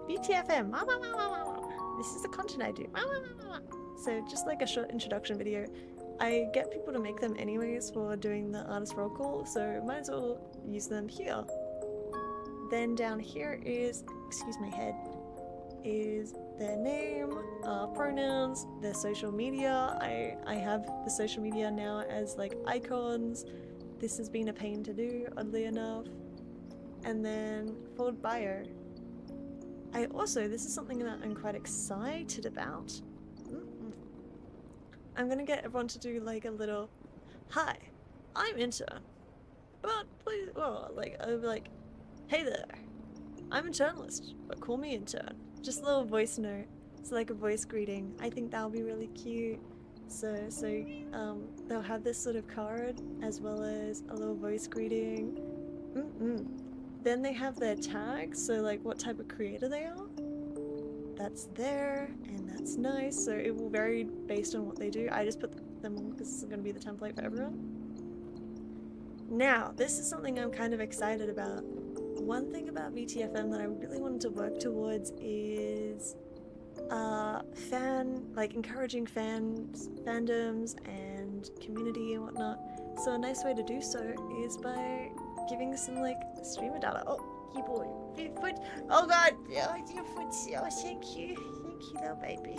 VTFM. Wah, wah, wah, wah, wah. This is the content I do. So just like a short introduction video. I get people to make them anyways for doing the artist roll call, so might as well use them here. Then down here is, excuse my head, is their name, pronouns, their social media. I have the social media now as like icons. This has been a pain to do, oddly enough. And then forward bio. This is something that I'm quite excited about. I'm gonna get everyone to do like a little, hi, I'm Intern, but please, well, like, I'll be like, hey there, I'm internalist, but call me Intern. Just a little voice note. It's like a voice greeting. I think that'll be really cute. So they'll have this sort of card as well as a little voice greeting. Then they have their tags, so like what type of creator they are. That's there, and that's nice. So it will vary based on what they do. I just put them on because this is going to be the template for everyone. Now, this is something I'm kind of excited about. One thing about VTFM that I really wanted to work towards is encouraging fandoms and community and whatnot. So a nice way to do so is by giving some like streamer data. Oh, you boy, your foot. Oh god, oh, your foot. Oh, thank you, little baby.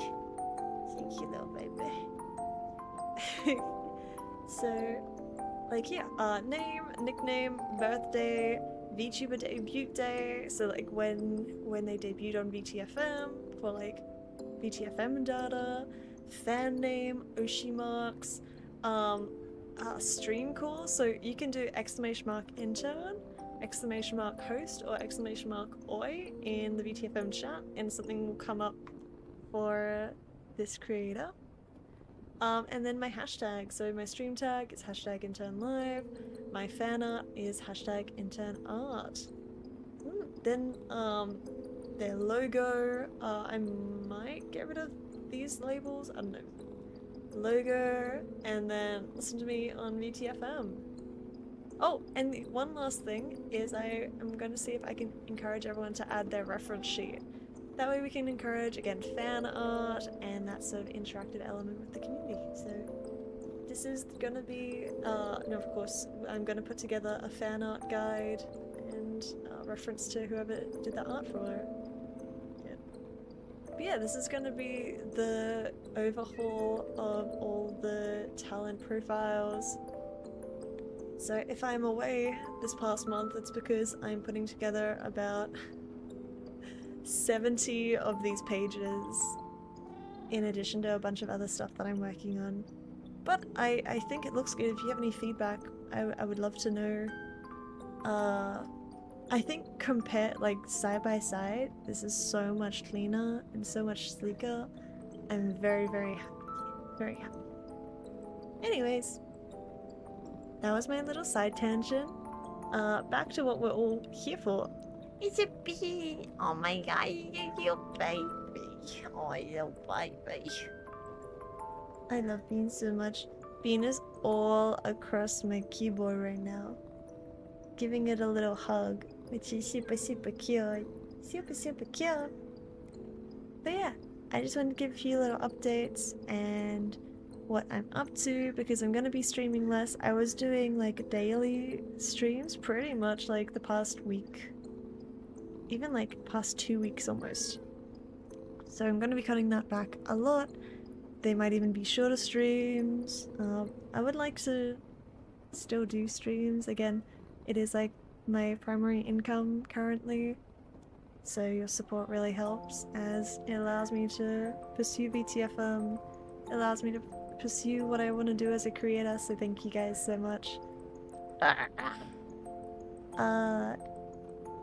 Thank you, little baby. So, like, yeah, name, nickname, birthday, VTuber debut day. So like when they debuted on VTFM for like VTFM data, fan name, Oshi marks, stream call. So you can do !intern, !host, or !oi in the VTFM chat, and something will come up for this creator. And then my hashtag. So my stream tag is #internlive. My fan art is #internart. Then their logo. I might get rid of these labels. I don't know. Logo, and then listen to me on VTFM. Oh, and the one last thing is I am going to see if I can encourage everyone to add their reference sheet. That way we can encourage, again, fan art and that sort of interactive element with the community. So this is going to be, and of course, I'm going to put together a fan art guide and reference to whoever did the art for it. But yeah, this is going to be the overhaul of all the talent profiles. So if I'm away this past month, it's because I'm putting together about 70 of these pages, in addition to a bunch of other stuff that I'm working on. But I think it looks good. If you have any feedback, I would love to know. I think side by side, this is so much cleaner and so much sleeker. I'm very, very happy. Very happy. Anyways, that was my little side tangent. Back to what we're all here for. It's a bee! Oh my god, you're baby. Oh, little baby. I love Bean so much. Bean is all across my keyboard right now, giving it a little hug, which is super, super cute. Super, super cute. But yeah, I just wanted to give a few little updates and what I'm up to, because I'm gonna be streaming less. I was doing like daily streams pretty much like the past week. Even like past 2 weeks almost. So I'm gonna be cutting that back a lot. They might even be shorter streams. I would like to still do streams. Again, it is like my primary income currently. So your support really helps, as it allows me to pursue VTFM. It allows me to pursue what I want to do as a creator, so thank you guys so much.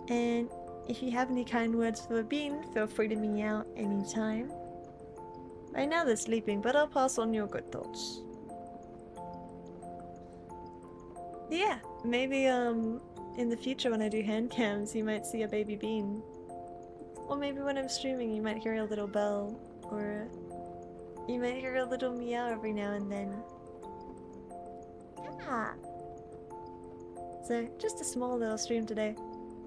And if you have any kind words for Bean, feel free to meow anytime. Right now they're sleeping, but I'll pass on your good thoughts. Yeah, maybe in the future when I do hand cams, you might see a baby Bean. Or maybe when I'm streaming, you might hear a little bell, or you might hear a little meow every now and then. Yeah. So, just a small little stream today.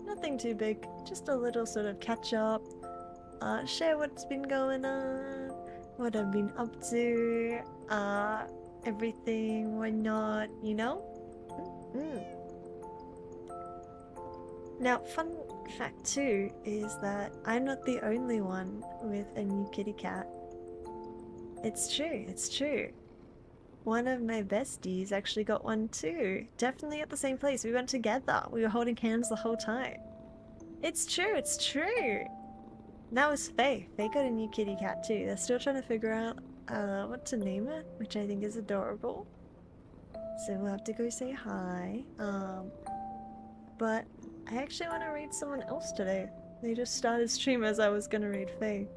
Nothing too big, just a little sort of catch up, share what's been going on, what I've been up to, everything, whatnot, you know? Now, fun fact too is that I'm not the only one with a new kitty cat. It's true, it's true. One of my besties actually got one too. Definitely at the same place. We went together. We were holding hands the whole time. It's true, it's true. That was Faye. Faye got a new kitty cat too. They're still trying to figure out what to name it, which I think is adorable. So we'll have to go say hi. But I actually want to read someone else today. They just started stream as I was gonna read Faye.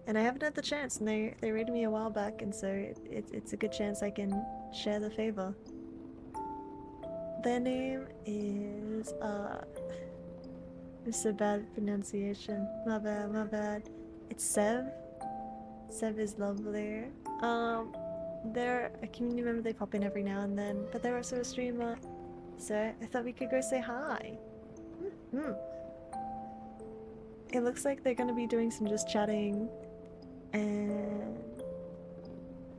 And I haven't had the chance, and they raided me a while back, and so it's a good chance I can share the favor. Their name is, it's a bad pronunciation. My bad, my bad. It's Sev. Sev is lovely. They're a community member, they pop in every now and then, but they're also a streamer, so I thought we could go say hi. It looks like they're gonna be doing some just chatting and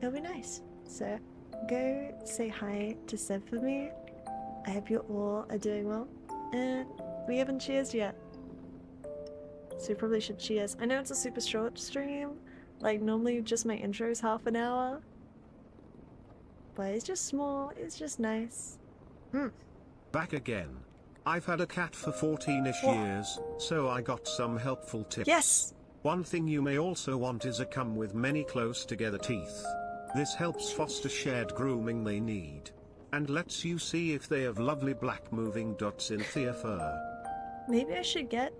it'll be nice. So go say hi to Seb for me. I hope you all are doing well. And we haven't cheersed yet, so we probably should cheers. I know it's a super short stream, like normally just my intro is half an hour, but it's just small, it's just nice. Back again. I've had a cat for 14-ish years, so I got some helpful tips. Yes! One thing you may also want is a comb with many close together teeth. This helps foster shared grooming they need, and lets you see if they have lovely black moving dots in their fur. Maybe I should get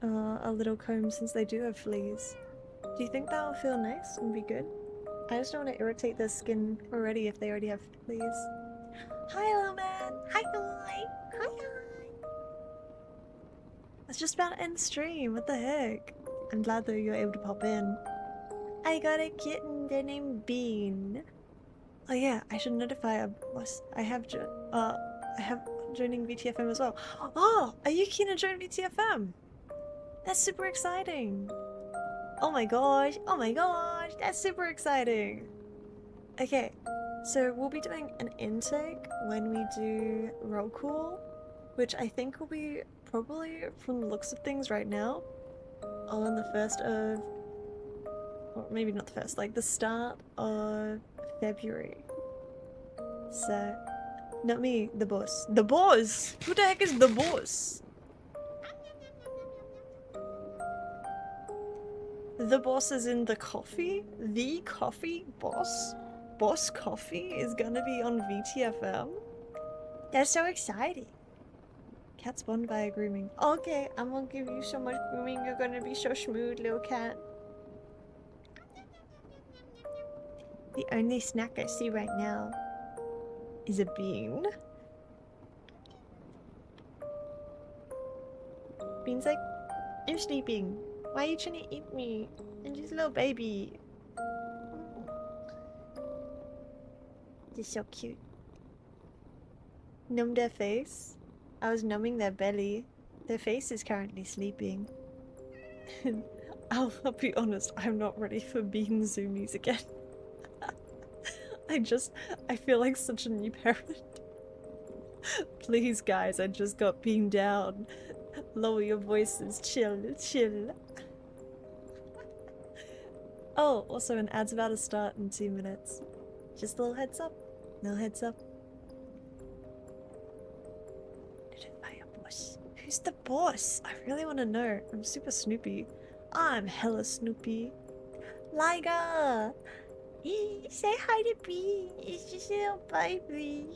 a little comb since they do have fleas. Do you think that will feel nice and be good? I just don't want to irritate their skin already if they already have fleas. Hi, little man. Hi, hi. Hi, hi. It's just about to end stream. What the heck? I'm glad though you're able to pop in. I got a kitten. They're named Bean. Oh yeah, I should notify us. I have joining VTFM as well. Oh, are you keen to join VTFM? That's super exciting. Oh my gosh, that's super exciting. Okay, so we'll be doing an intake when we do roll call, which I think will be probably, from the looks of things right now, on the 1st of, or maybe not the 1st, like the start of February. So, not me, the boss. The boss! Who the heck is the boss? The boss is in the coffee? The coffee boss? Boss Coffee is gonna be on VTFM? That's so exciting. Cat spawned by a grooming. Okay, I'm gonna give you so much grooming, you're gonna be so smooth, little cat. The only snack I see right now is a bean. Bean's like, I'm sleeping. Why are you trying to eat me? I'm just a little baby. They're so cute. Numb their face. I was numbing their belly. Their face is currently sleeping. I'll be honest, I'm not ready for bean zoomies again. I feel like such a new parent. Please guys, I just got beamed down. Lower your voices, chill, chill. Oh, also an ad's about to start in 2 minutes. Just a little heads up. No heads up. Boss. Who's the boss? I really want to know. I'm super Snoopy. I'm hella Snoopy. Liga! Say hi to B. It's just a little baby.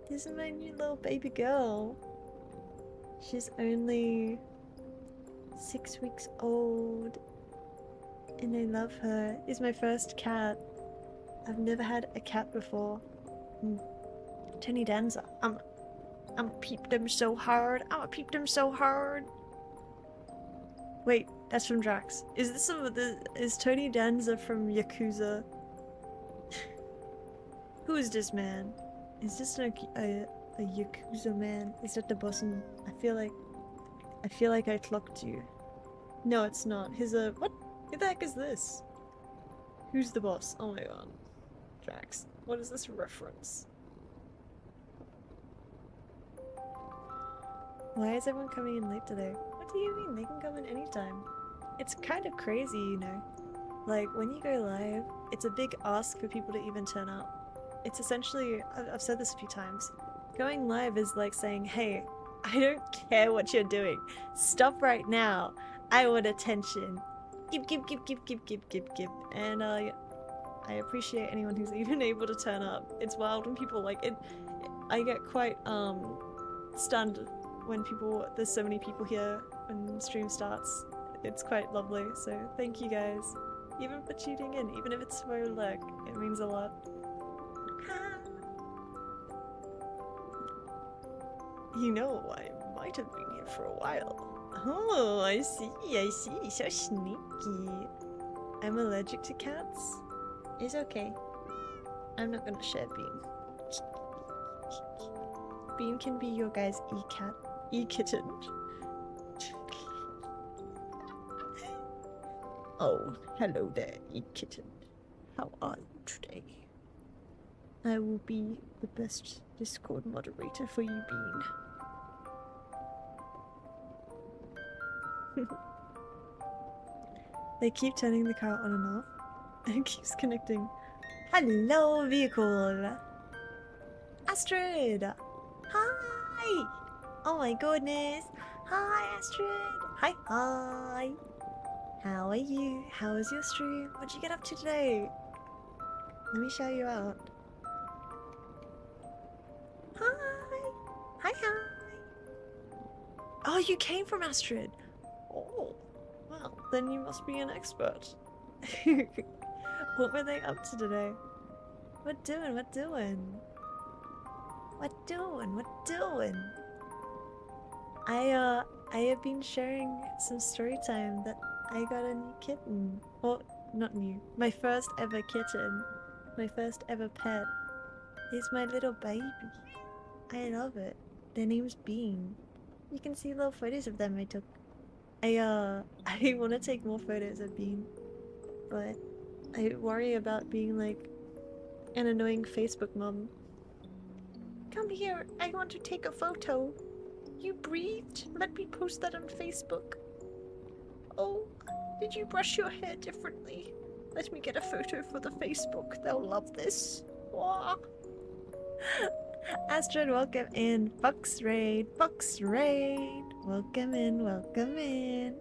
This is my new little baby girl. She's only 6 weeks old. And I love her. It's my first cat. I've never had a cat before. Tony Danza. I'm peeped him so hard. I'm peeped him so hard. Wait, that's from Drax. Is this is Tony Danza from Yakuza? Who is this man? Is this a Yakuza man? Is that the boss? I feel like I clocked you. No, it's not. He's a what? Who the heck is this? Who's the boss? Oh my god. Drax. What is this reference? Why is everyone coming in late today? What do you mean? They can come in anytime. It's kind of crazy, you know. Like, when you go live, it's a big ask for people to even turn up. It's essentially, I've said this a few times, going live is like saying, hey, I don't care what you're doing. Stop right now. I want attention. Give. And I appreciate anyone who's even able to turn up. It's wild when people like it. I get quite stunned when there's so many people here when stream starts. It's quite lovely, so thank you guys. Even for tuning in, even if it's for luck, it means a lot. You know, I might have been here for a while. Oh, I see, so sneaky. I'm allergic to cats. It's okay. I'm not gonna share Bean. Bean can be your guys' e-kitten. Oh, hello there, kitten. How are you today? I will be the best Discord moderator for you, Bean. They keep turning the car on and off, and it keeps connecting. Hello, vehicle! Astrid! Hi! Oh my goodness! Hi, Astrid! Hi, hi! How are you? How was your stream? What'd you get up to today? Let me show you out. Hi! Hi, hi! Oh, you came from Astrid! Oh, well, then you must be an expert. What were they up to today? What doing? What doing? What doing? What doing? I have been sharing some story time that I got a new kitten. Well, not new. My first ever kitten. My first ever pet. It's my little baby. I love it. Their name's Bean. You can see little photos of them I took. I want to take more photos of Bean, but I worry about being like an annoying Facebook mom. Come here, I want to take a photo. You breathed? Let me post that on Facebook. Oh, did you brush your hair differently? Let me get a photo for the Facebook. They'll love this. Wah. Astrid, welcome in. Fox Raid, Fox Raid. Welcome in, welcome in.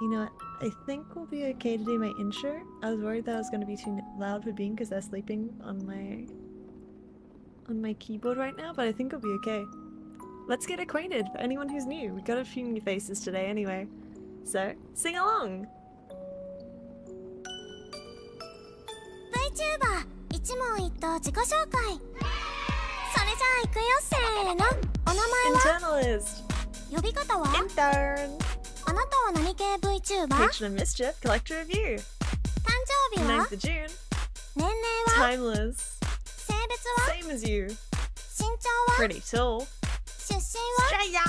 You know what? I think we'll be okay to do my intro. I was worried that I was going to be too loud for Bean because they're sleeping on my keyboard right now, but I think it'll be okay. Let's get acquainted for anyone who's new. We got a few new faces today anyway. So, sing along! Vtuber 一問一答自己紹介それじゃあ行くよせーのお名前は Internalist! 呼び方は INTERN! あなたは何系 VTuber? Patron of Mischief, Collector of You! 誕生日は 9th of June! 年齢は Timeless! 性別は Same as you! 身長は Pretty tall! 出身は Straya!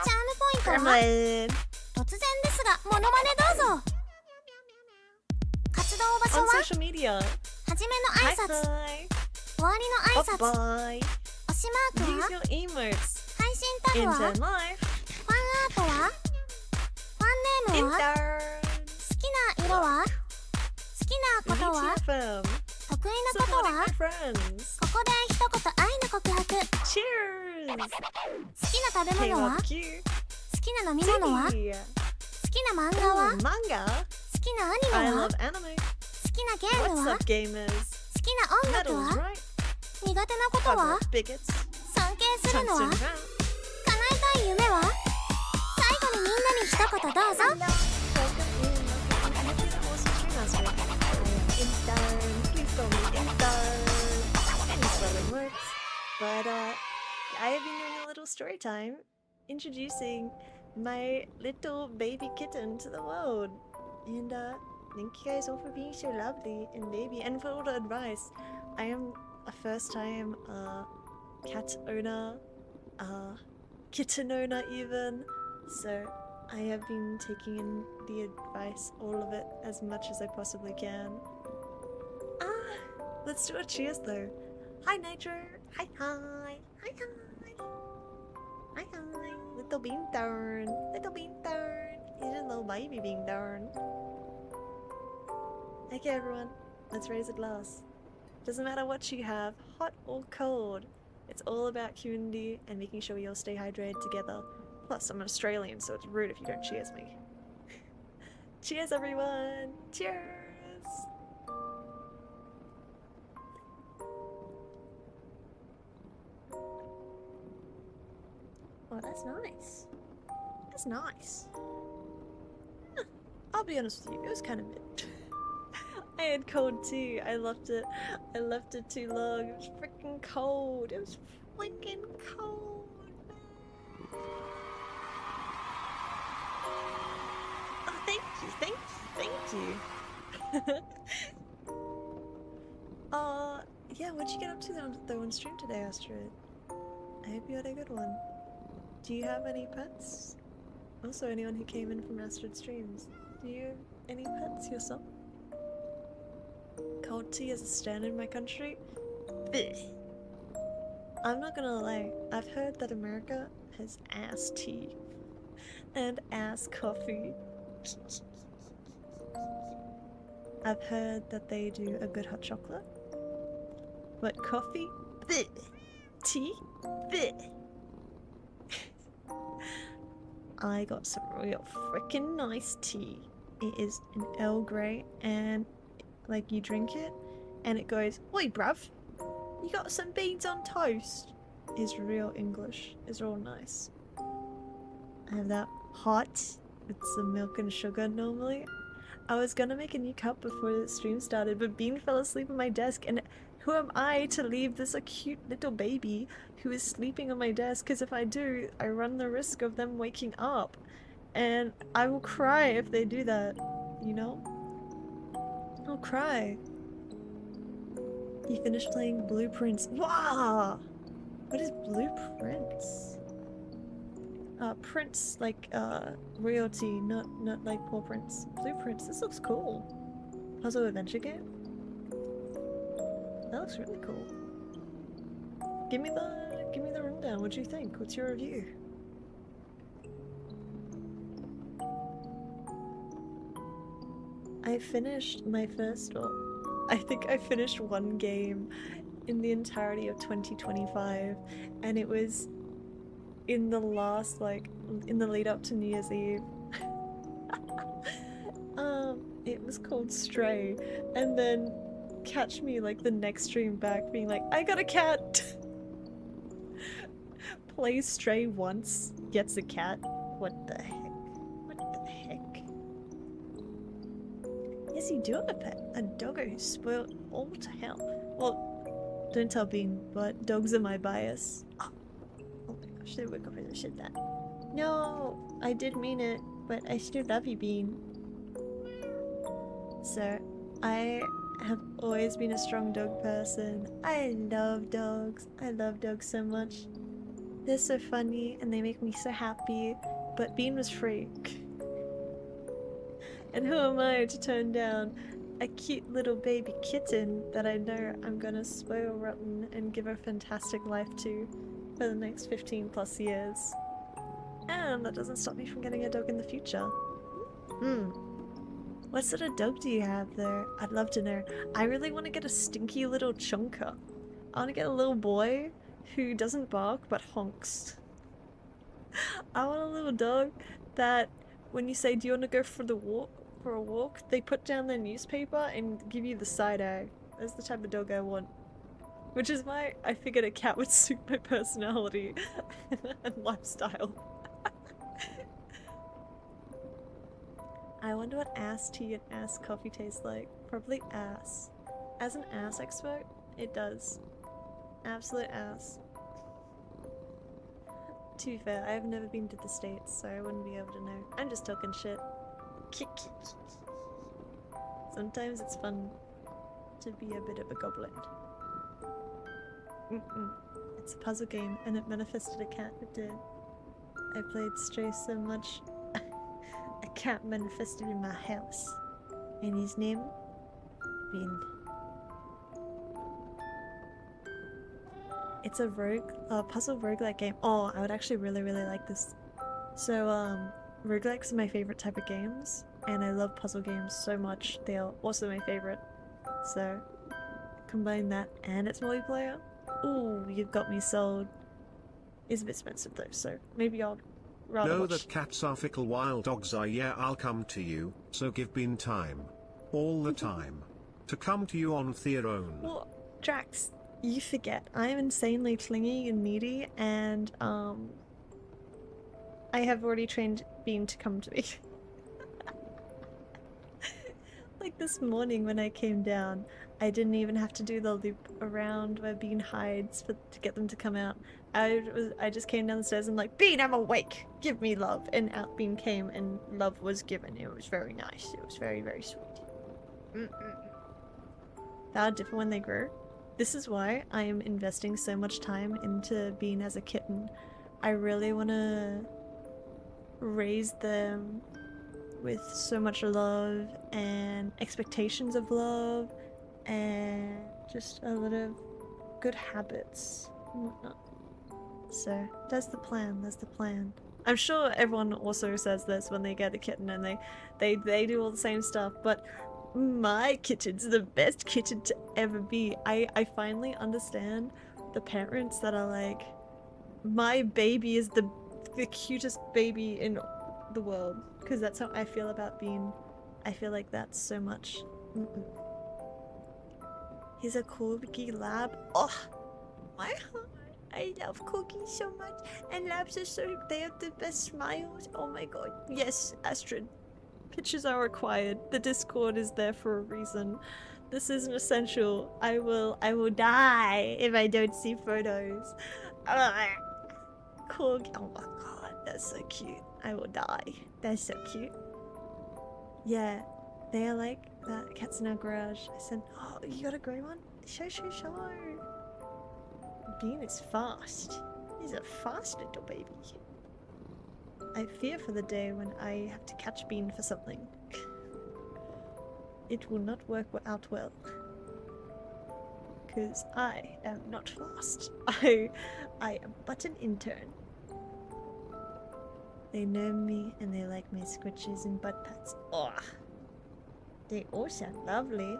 チャームポイントは Gremlin! 突然ですがモノマネどうぞ活動場所 On は social media! 初めの挨 Hi 拶 hi! 終わりの挨拶 Bye bye! 推しマークは Use your emotes! 配信タグは Intern life! ファンアートはファンネームは Intern! 好きな色は好きなことは VTFM! 得意なこと Supporting は my friends! ここで一言愛の告白好 Cheers! きな食べ物は好 K-Q! きな飲み物は好 Tea! きな漫画は Ooh, manga! 好きなア I ニメは love anime! 好きなゲーム What's は up, gamers? 好きな音楽 Metal's は right! 苦手なことは Cover bigots! 尊敬するのは Tungsten 叶 round! えたい夢は最後にみんなに一言どうぞ Welcome in! I hope you're an awesome stream master! I am Intern! Please call me Intern! Any spelling works. But, I have been doing a little story time, introducing my little baby kitten to the world. And, thank you guys all for being so lovely and baby, and for all the advice. I am a first time, cat owner, kitten owner even, so I have been taking in the advice, all of it, as much as I possibly can. Let's do a cheers though. Hi Nitro! Hi hi! Hi hi! Hi hi! Little bean turn! Little bean turn! He's a little baby bean turn. Okay everyone, let's raise a glass. Doesn't matter what you have, hot or cold. It's all about community and making sure we all stay hydrated together. Plus, I'm Australian, so it's rude if you don't cheers me. Cheers everyone! Cheers! Oh, that's nice. That's nice. Huh. I'll be honest with you, it was kind of mid. I had cold too. I left it too long. It was freaking cold. It was freaking cold. Oh, thank you. Yeah, what'd you get up to though on stream today, Astrid? I hope you had a good one. Do you have any pets? Also, anyone who came in from Astrid streams. Do you have any pets yourself? Cold tea is a standard in my country? Blech. I'm not gonna lie, I've heard that America has ass tea and ass coffee. I've heard that they do a good hot chocolate, but coffee? Blech. Tea? Blech. I got some real freaking nice tea. It is an Earl Grey, and like you drink it and it goes, "Oi bruv, you got some beans on toast." Is real English, is real nice. I have that hot with some milk and sugar normally. I was gonna make a new cup before the stream started, but Bean fell asleep on my desk, and who am I to leave this cute little baby who is sleeping on my desk? Because if I do, I run the risk of them waking up, and I will cry if they do that, you know? I'll cry. You finished playing Blueprints. Wow! What is Blueprints? Prints like royalty, not like paw prints. Blueprints. This looks cool. Puzzle adventure game. That looks really cool. Give me the rundown. What do you think? What's your review? I finished my first one. I think I finished one game in the entirety of 2025, and it was in the last, like, in the lead up to New Year's Eve. It was called Stray, and then catch me like the next stream back being like, I got a cat! Plays Stray once, gets a cat. What the heck? What the heck? Yes, you do have a pet. A doggo who's spoiled all to hell. Well, don't tell Bean, but dogs are my bias. Oh my gosh, they woke up and said that. No, I did mean it, but I still love you, Bean. So, I have always been a strong dog person. I love dogs. I love dogs so much. They're so funny and they make me so happy, but Bean was free. And who am I to turn down a cute little baby kitten that I know I'm gonna spoil rotten and give a fantastic life to for the next 15 plus years. And that doesn't stop me from getting a dog in the future. What sort of dog do you have though? I'd love to know. I really want to get a stinky little chunker. I want to get a little boy who doesn't bark but honks. I want a little dog that when you say, do you want to go for a walk, they put down their newspaper and give you the side eye. That's the type of dog I want. Which is why I figured a cat would suit my personality and lifestyle. I wonder what ass tea and ass coffee tastes like. Probably ass. As an ass expert, it does. Absolute ass. To be fair, I have never been to the States, so I wouldn't be able to know. I'm just talking shit. Sometimes it's fun to be a bit of a goblin. It's a puzzle game, and it manifested a cat. It did. I played Stray so much. A cat manifested in my house, and his name, Bean. It's a puzzle roguelike game. Oh, I would actually really like this. So, roguelikes are my favorite type of games, and I love puzzle games so much. They are also my favorite. So, combine that and it's multiplayer. Ooh, you've got me sold. It's a bit expensive though, so maybe I'll rather Know watch. that cats are fickle while dogs are. Yeah, I'll come to you, so give Bean time. All the time. To come to you on their own. Well, Drax, you forget. I am insanely clingy and needy, and I have already trained Bean to come to me. Like this morning when I came down, I didn't even have to do the loop around where Bean hides to get them to come out. I just came down the stairs and like, Bean, I'm awake! Give me love! And out Bean came and love was given. It was very nice. It was very sweet. They are different when they grow. This is why I am investing so much time into Bean as a kitten. I really want to raise them with so much love and expectations of love and just a lot of good habits and whatnot. So that's the plan, that's the plan. I'm sure everyone also says this when they get a kitten and they do all the same stuff, but my kitten's the best kitten to ever be. I finally understand the parents that are like, my baby is the cutest baby in the world, because that's how I feel about Bean. I feel like that's so much. He's a corgi lab. Oh, my heart. I love corgis so much, and labs are so, they have the best smiles. Oh my god. Yes, Astrid. Pictures are required. The Discord is there for a reason. This is an essential. I will die if I don't see photos. Corgi. Oh my god, that's so cute. I will die. That's so cute. Yeah, they are like that. Cats in our garage. I said, oh, you got a grey one? Show. Bean is fast. He's a fast little baby. I fear for the day when I have to catch Bean for something. It will not work out well. Because I am not fast. I am but an intern. They know me and they like my squishes and butt pats. Oh, they all sound lovely.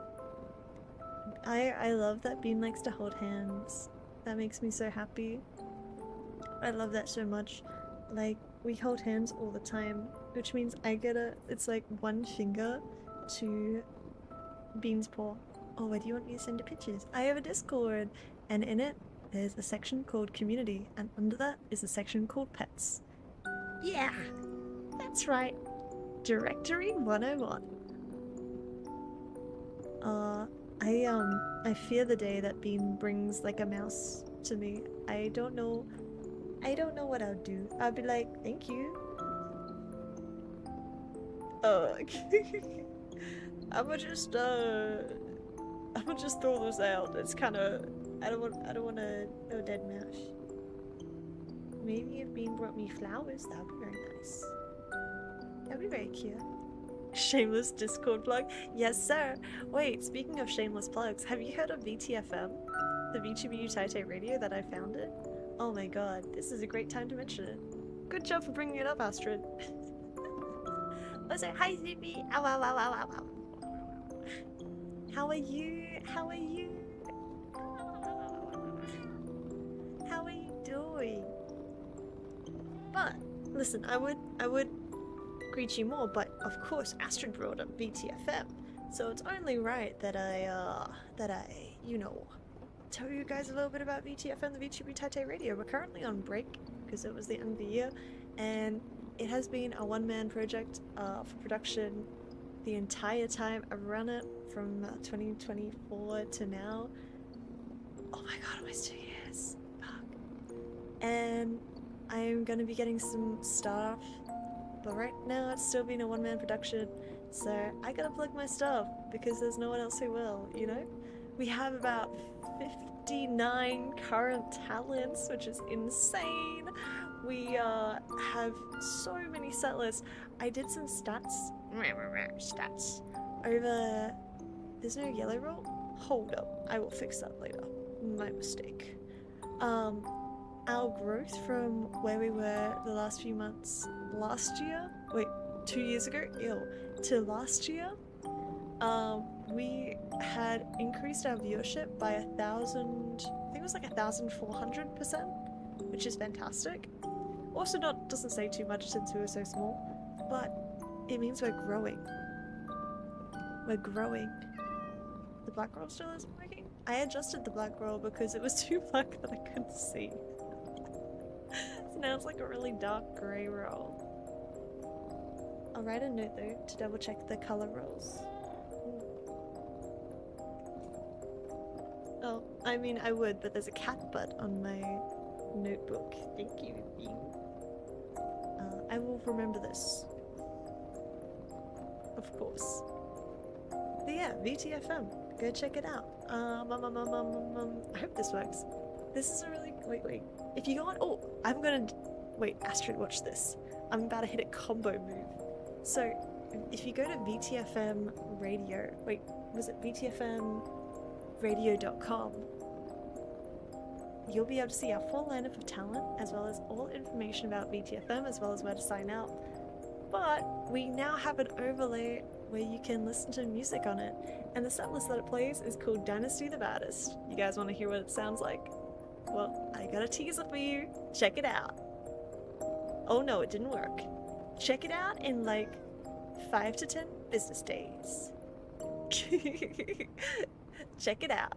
I love that Bean likes to hold hands. That makes me so happy. I love that so much. Like, we hold hands all the time, which means I get it's like one finger to Bean's paw. Oh, where do you want me to send the pictures? I have a Discord, and in it, there's a section called Community, and under that is a section called Pets. Yeah, that's right. Directory 101. I fear the day that Bean brings like a mouse to me. I don't know what I'll do. I'll be like, thank you. I'ma just throw those out. It's kinda, I don't want no dead mouse. Maybe if Bean brought me flowers, that'd be very nice. That'd be very cute. Shameless Discord plug? Yes, sir. Wait, speaking of shameless plugs, have you heard of vtfm? The Vtuber Youtaite radio that I founded? Oh my god, this is a great time to mention it. Good job for bringing it up, Astrid. Also, hi Zippy! Ow, ow, ow, ow, ow, ow. How are you? How are you? How are you doing? But, listen, I would greet you more, but of course Astrid brought up VTFM, so it's only right that I, you know, tell you guys a little bit about VTFM, the Vtuber Youtaite radio. We're currently on break, because it was the end of the year, and it has been a one-man project for production the entire time I've run it, from 2024 to now. Oh my god, almost 2 years. Fuck. And I'm gonna be getting some staff, but right now it's still been a one-man production, so I gotta plug my stuff because there's no one else who will, you know? We have about 59 current talents, which is insane. We have so many set lists. I did some stats over... There's no yellow roll? Hold up, I will fix that later. My mistake. Our growth from where we were the last few months last year, wait, 2 years ago, to last year, we had increased our viewership by 1,000, I think it was like 1,400%, which is fantastic. Also doesn't say too much since we were so small, but it means we're growing. We're growing. The black roll still isn't working? I adjusted the black roll because it was too black that I couldn't see. So now it's like a really dark grey roll. I'll write a note though to double check the colour rolls. Oh, I mean I would, but there's a cat butt on my notebook. Thank you, Bean. I will remember this. Of course. But yeah, VTFM. Go check it out. I hope this works. This is a really... Wait. If you go on... Oh, I'm gonna... Wait, Astrid, watch this. I'm about to hit a combo move. So, if you go to VTFM radio, wait, was it vtfmradio.com? You'll be able to see our full lineup of talent, as well as all information about VTFM, as well as where to sign up. But we now have an overlay where you can listen to music on it, and the setlist that it plays is called Dynasty the Baddest. You guys want to hear what it sounds like? Well, I got a teaser for you. Check it out. Oh no, it didn't work. Check it out in like 5 to 10 business days. Check it out.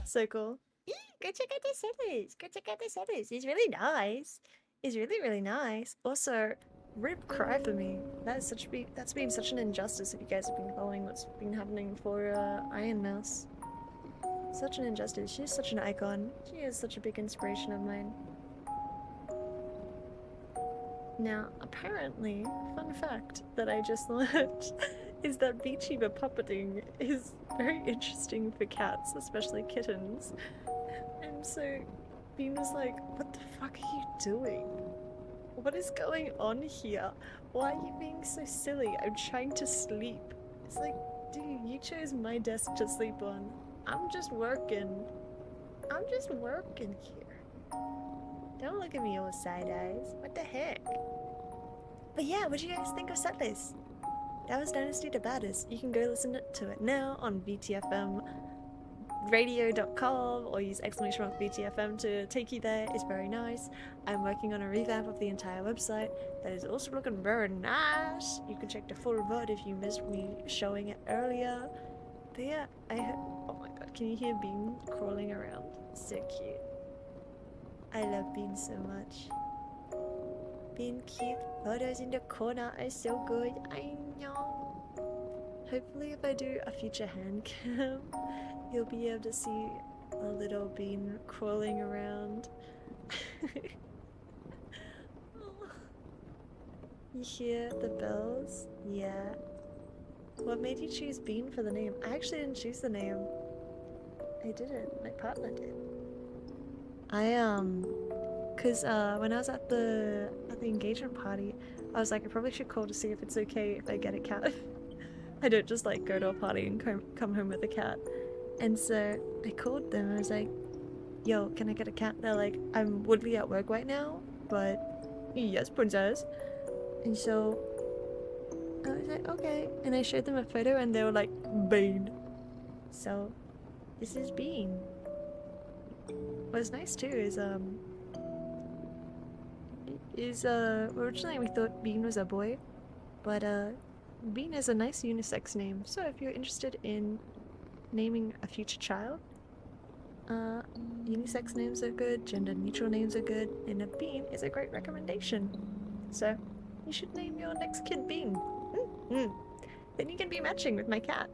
So cool. Yeah, go check out the settings. Go check out the settings. It's really nice. It's really, really nice. Also, rip cry for me. That's been such an injustice if you guys have been following what's been happening for Iron Mouse. Such an injustice. She's such an icon. She is such a big inspiration of mine. Now, apparently, fun fact that I just learned is that VTuber puppeting is very interesting for cats, especially kittens. And so Bean was like, what the fuck are you doing? What is going on here? Why are you being so silly? I'm trying to sleep. It's like, dude, you chose my desk to sleep on. I'm just working. I'm just working here. Don't look at me all side eyes. What the heck? But yeah, what do you guys think of setlist? That was Dynasty the Baddest. You can go listen to it now on vtfmradio.com or use !VTFM to take you there. It's very nice. I'm working on a revamp of the entire website that is also looking very nice. You can check the full VOD if you missed me showing it earlier. But yeah, oh my god, can you hear Bean crawling around? So cute. I love Bean so much. Bean cute. Photos in the corner are so good. I know. Hopefully if I do a future hand cam, you'll be able to see a little Bean crawling around. You hear the bells? Yeah. What made you choose Bean for the name? I actually didn't choose the name. I didn't. My partner did. Cause when I was at the engagement party, I was like, I probably should call to see if it's okay if I get a cat. I don't just like go to a party and come home with a cat. And so I called them. I was like, yo, can I get a cat? They're like, I would be at work right now, but yes, princess. And so I was like, okay. And I showed them a photo and they were like, Bean. So this is Bean. What's nice too is originally we thought Bean was a boy, but Bean is a nice unisex name. So if you're interested in naming a future child, unisex names are good, gender neutral names are good, and a Bean is a great recommendation. So you should name your next kid Bean. Then you can be matching with my cat.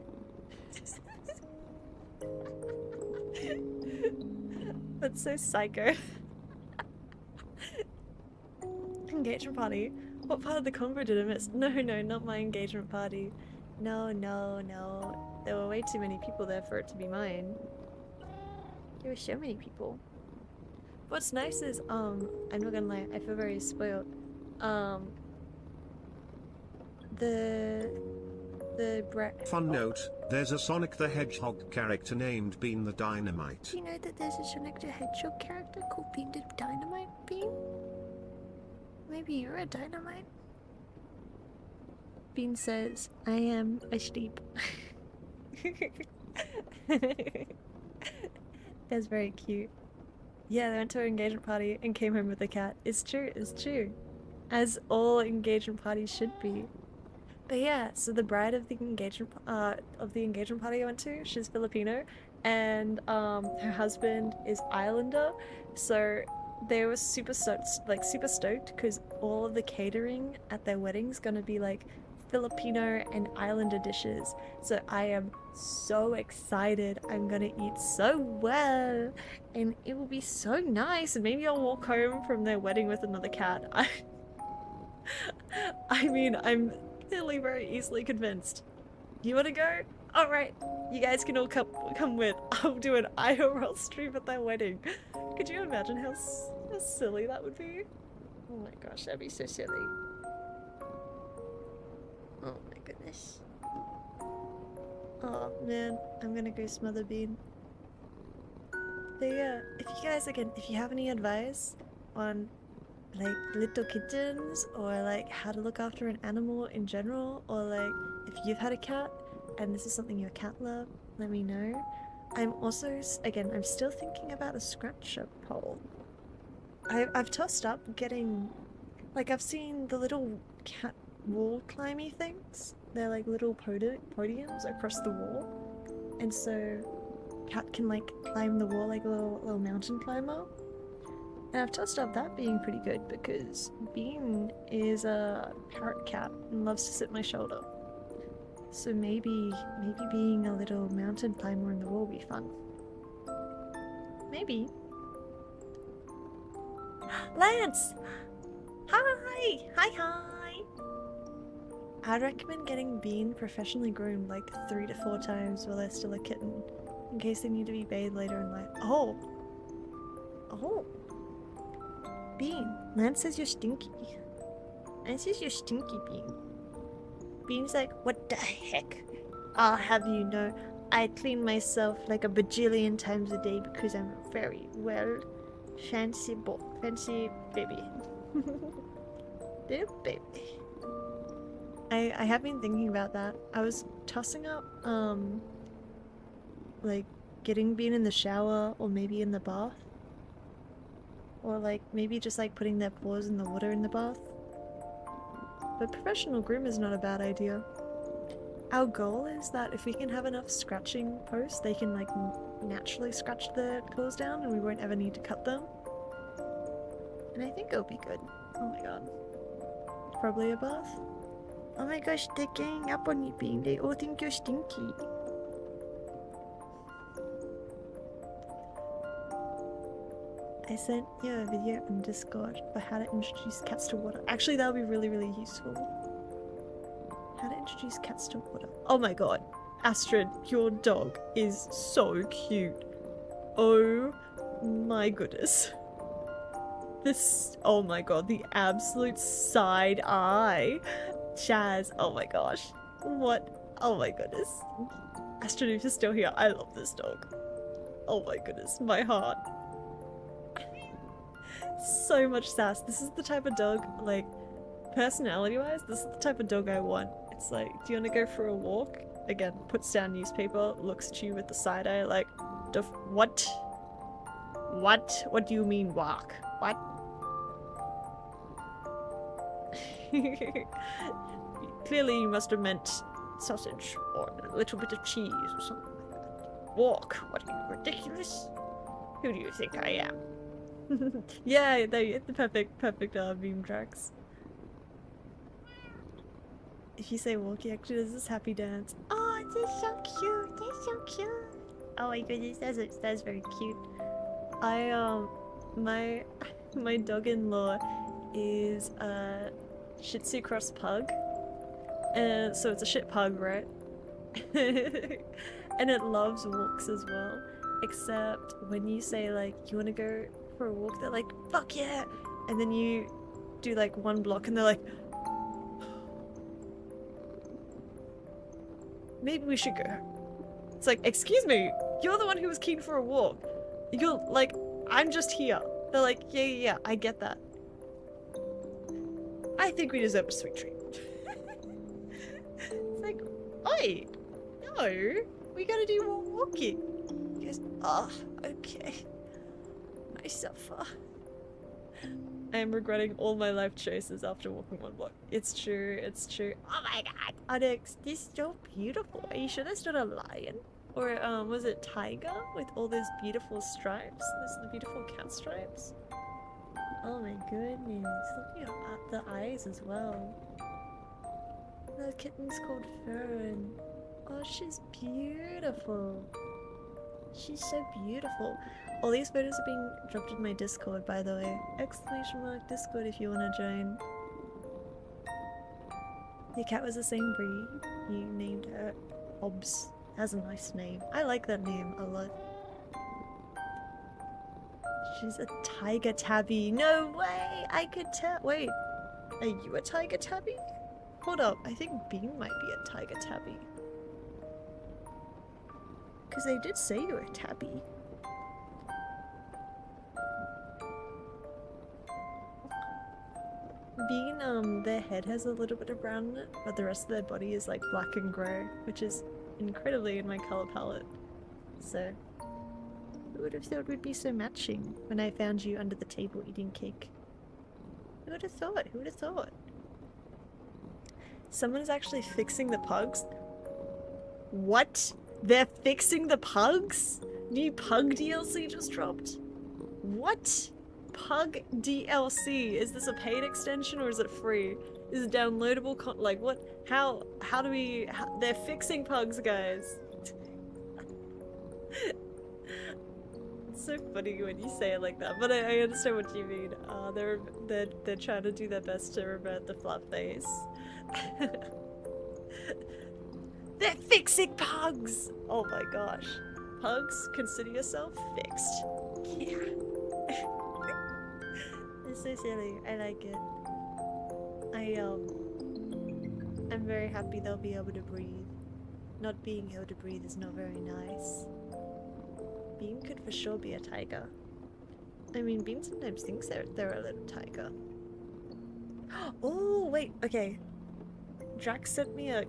That's so psycho. Engagement party? What part of the convo did I miss? No, not my engagement party. No. There were way too many people there for it to be mine. There were so many people. What's nice is, I'm not gonna lie, I feel very spoiled. Fun note, there's a Sonic the Hedgehog character named Bean the Dynamite. Do you know that there's a Sonic the Hedgehog character called Bean the Dynamite? Bean? Maybe you're a dynamite? Bean says, I am asleep. That's very cute. Yeah, they went to an engagement party and came home with a cat. It's true, it's true. As all engagement parties should be. But yeah, so the bride of the engagement party I went to, she's Filipino, and her husband is Islander, so they were super stoked because all of the catering at their wedding's gonna be like Filipino and Islander dishes. So I am so excited. I'm gonna eat so well, and it will be so nice. And maybe I'll walk home from their wedding with another cat. I mean, I'm clearly very easily convinced. You wanna go? Alright, you guys can all come with. I'll do an IRL stream at their wedding. Could you imagine how silly that would be? Oh my gosh, that'd be so silly. Oh my goodness. Oh man, I'm gonna go smother Bean. But yeah, if you guys, again, if you have any advice on like little kittens, or like how to look after an animal in general, or like if you've had a cat and this is something your cat loved, let me know. I'm also, again, I'm still thinking about a scratcher pole. I've tossed up getting, like, I've seen the little cat wall climby things. They're like little podiums across the wall, and so cat can like climb the wall like a little mountain climber. And I've tossed up that being pretty good because Bean is a parrot cat and loves to sit on my shoulder. So maybe being a little mountain climber in the wall will be fun. Maybe. Lance! Hi! Hi! I'd recommend getting Bean professionally groomed like 3 to 4 times while they're still a kitten, in case they need to be bathed later in life. Oh! Bean, Lance says you're stinky. Lance says you're stinky, Bean. Bean's like, what the heck? I'll have you know, I clean myself like a bajillion times a day because I'm a very well fancy baby. Little baby. I have been thinking about that. I was tossing up, like getting Bean in the shower or maybe in the bath. Or like maybe just like putting their paws in the water in the bath. But professional groom is not a bad idea. Our goal is that if we can have enough scratching posts, they can like naturally scratch their claws down and we won't ever need to cut them. And I think it'll be good. Oh my god. Probably a bath. Oh my gosh, they're ganging up on you, Bean. They all think you're stinky. I sent you a video on Discord for how to introduce cats to water. Actually, that would be really, really useful. How to introduce cats to water. Oh my god. Astrid, your dog is so cute. Oh my goodness. This, oh my god, the absolute side eye. Chaz, oh my gosh. What? Oh my goodness. Astrid, if you're still here, I love this dog. Oh my goodness, my heart. So much sass. This is the type of dog, like, personality-wise, this is the type of dog I want. It's like, do you want to go for a walk? Again, puts down newspaper, looks at you with the side eye, like, what? What? What do you mean walk? What? Clearly you must have meant sausage, or a little bit of cheese, or something like that. Walk? What are you, ridiculous? Who do you think I am? Yeah, the perfect beam tracks. If you say walk, he actually does this happy dance. Oh, they're so cute. They're so cute. Oh my goodness, that's very cute. My dog-in-law is a Shih Tzu cross pug, and so it's a shit pug, right? And it loves walks as well. Except when you say like you want to go for a walk, they're like, fuck yeah! And then you do like 1 block and they're like, maybe we should go. It's like, excuse me, you're the one who was keen for a walk. You're like, I'm just here. They're like, yeah, I get that. I think we deserve a sweet treat. Wait, no, we gotta do more walking. He goes, oh, okay. I suffer. I am regretting all my life choices after walking 1 block. It's true, it's true. Oh my god, Onyx, this is so beautiful. Are you sure that's not a lion? Or was it tiger with all those beautiful stripes? Those are the beautiful cat stripes. Oh my goodness, look at the eyes as well. The kitten's called Fern. Oh, she's beautiful. She's so beautiful. All these photos are being dropped in my Discord, by the way. ! Discord if you want to join. Your cat was the same breed. You named her Hobbs. That's a nice name. I like that name a lot. She's a tiger tabby. No way! I could tell. Wait, are you a tiger tabby? Hold up, I think Bean might be a tiger tabby. Because they did say you were a tabby. Bean, their head has a little bit of brown in it, but the rest of their body is like black and grey, which is incredibly in my colour palette. So, who would have thought we'd be so matching when I found you under the table eating cake? Who would have thought? Who would have thought? Someone is actually fixing the pugs? What? They're fixing the pugs? New pug DLC just dropped? What? Pug DLC? Is this a paid extension or is it free? Is it downloadable like what? How do we- they're fixing pugs, guys. It's so funny when you say it like that, but I understand what you mean. They're trying to do their best to revert the flat face. They're fixing pugs! Oh my gosh. Pugs, consider yourself fixed. Yeah. It's so silly. I like it. I'm very happy they'll be able to breathe. Not being able to breathe is not very nice. Bean could for sure be a tiger. I mean, Bean sometimes thinks they're a little tiger. Oh, wait, okay. Drax sent me a...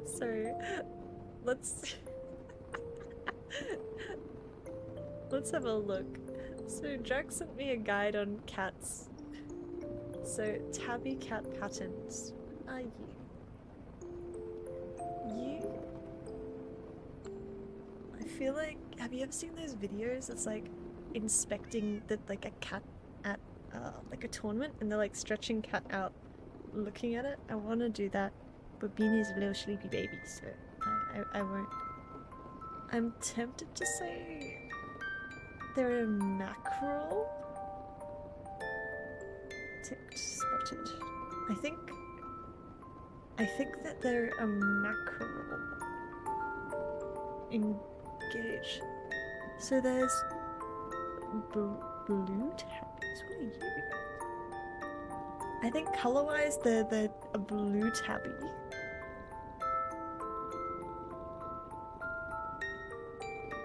Sorry. Let's have a look. So Drax sent me a guide on cats. So, tabby cat patterns. Are you? I feel like, have you ever seen those videos? It's like inspecting like a cat at like a tournament, and they're like stretching cat out, looking at it. I want to do that, but Beanie's a little sleepy baby, so I won't. I'm tempted to say they're a mackerel. Ticked, spotted. I think that they're a mackerel. Engage. So there's blue tabbies. What are you? I think color-wise they're a blue tabby.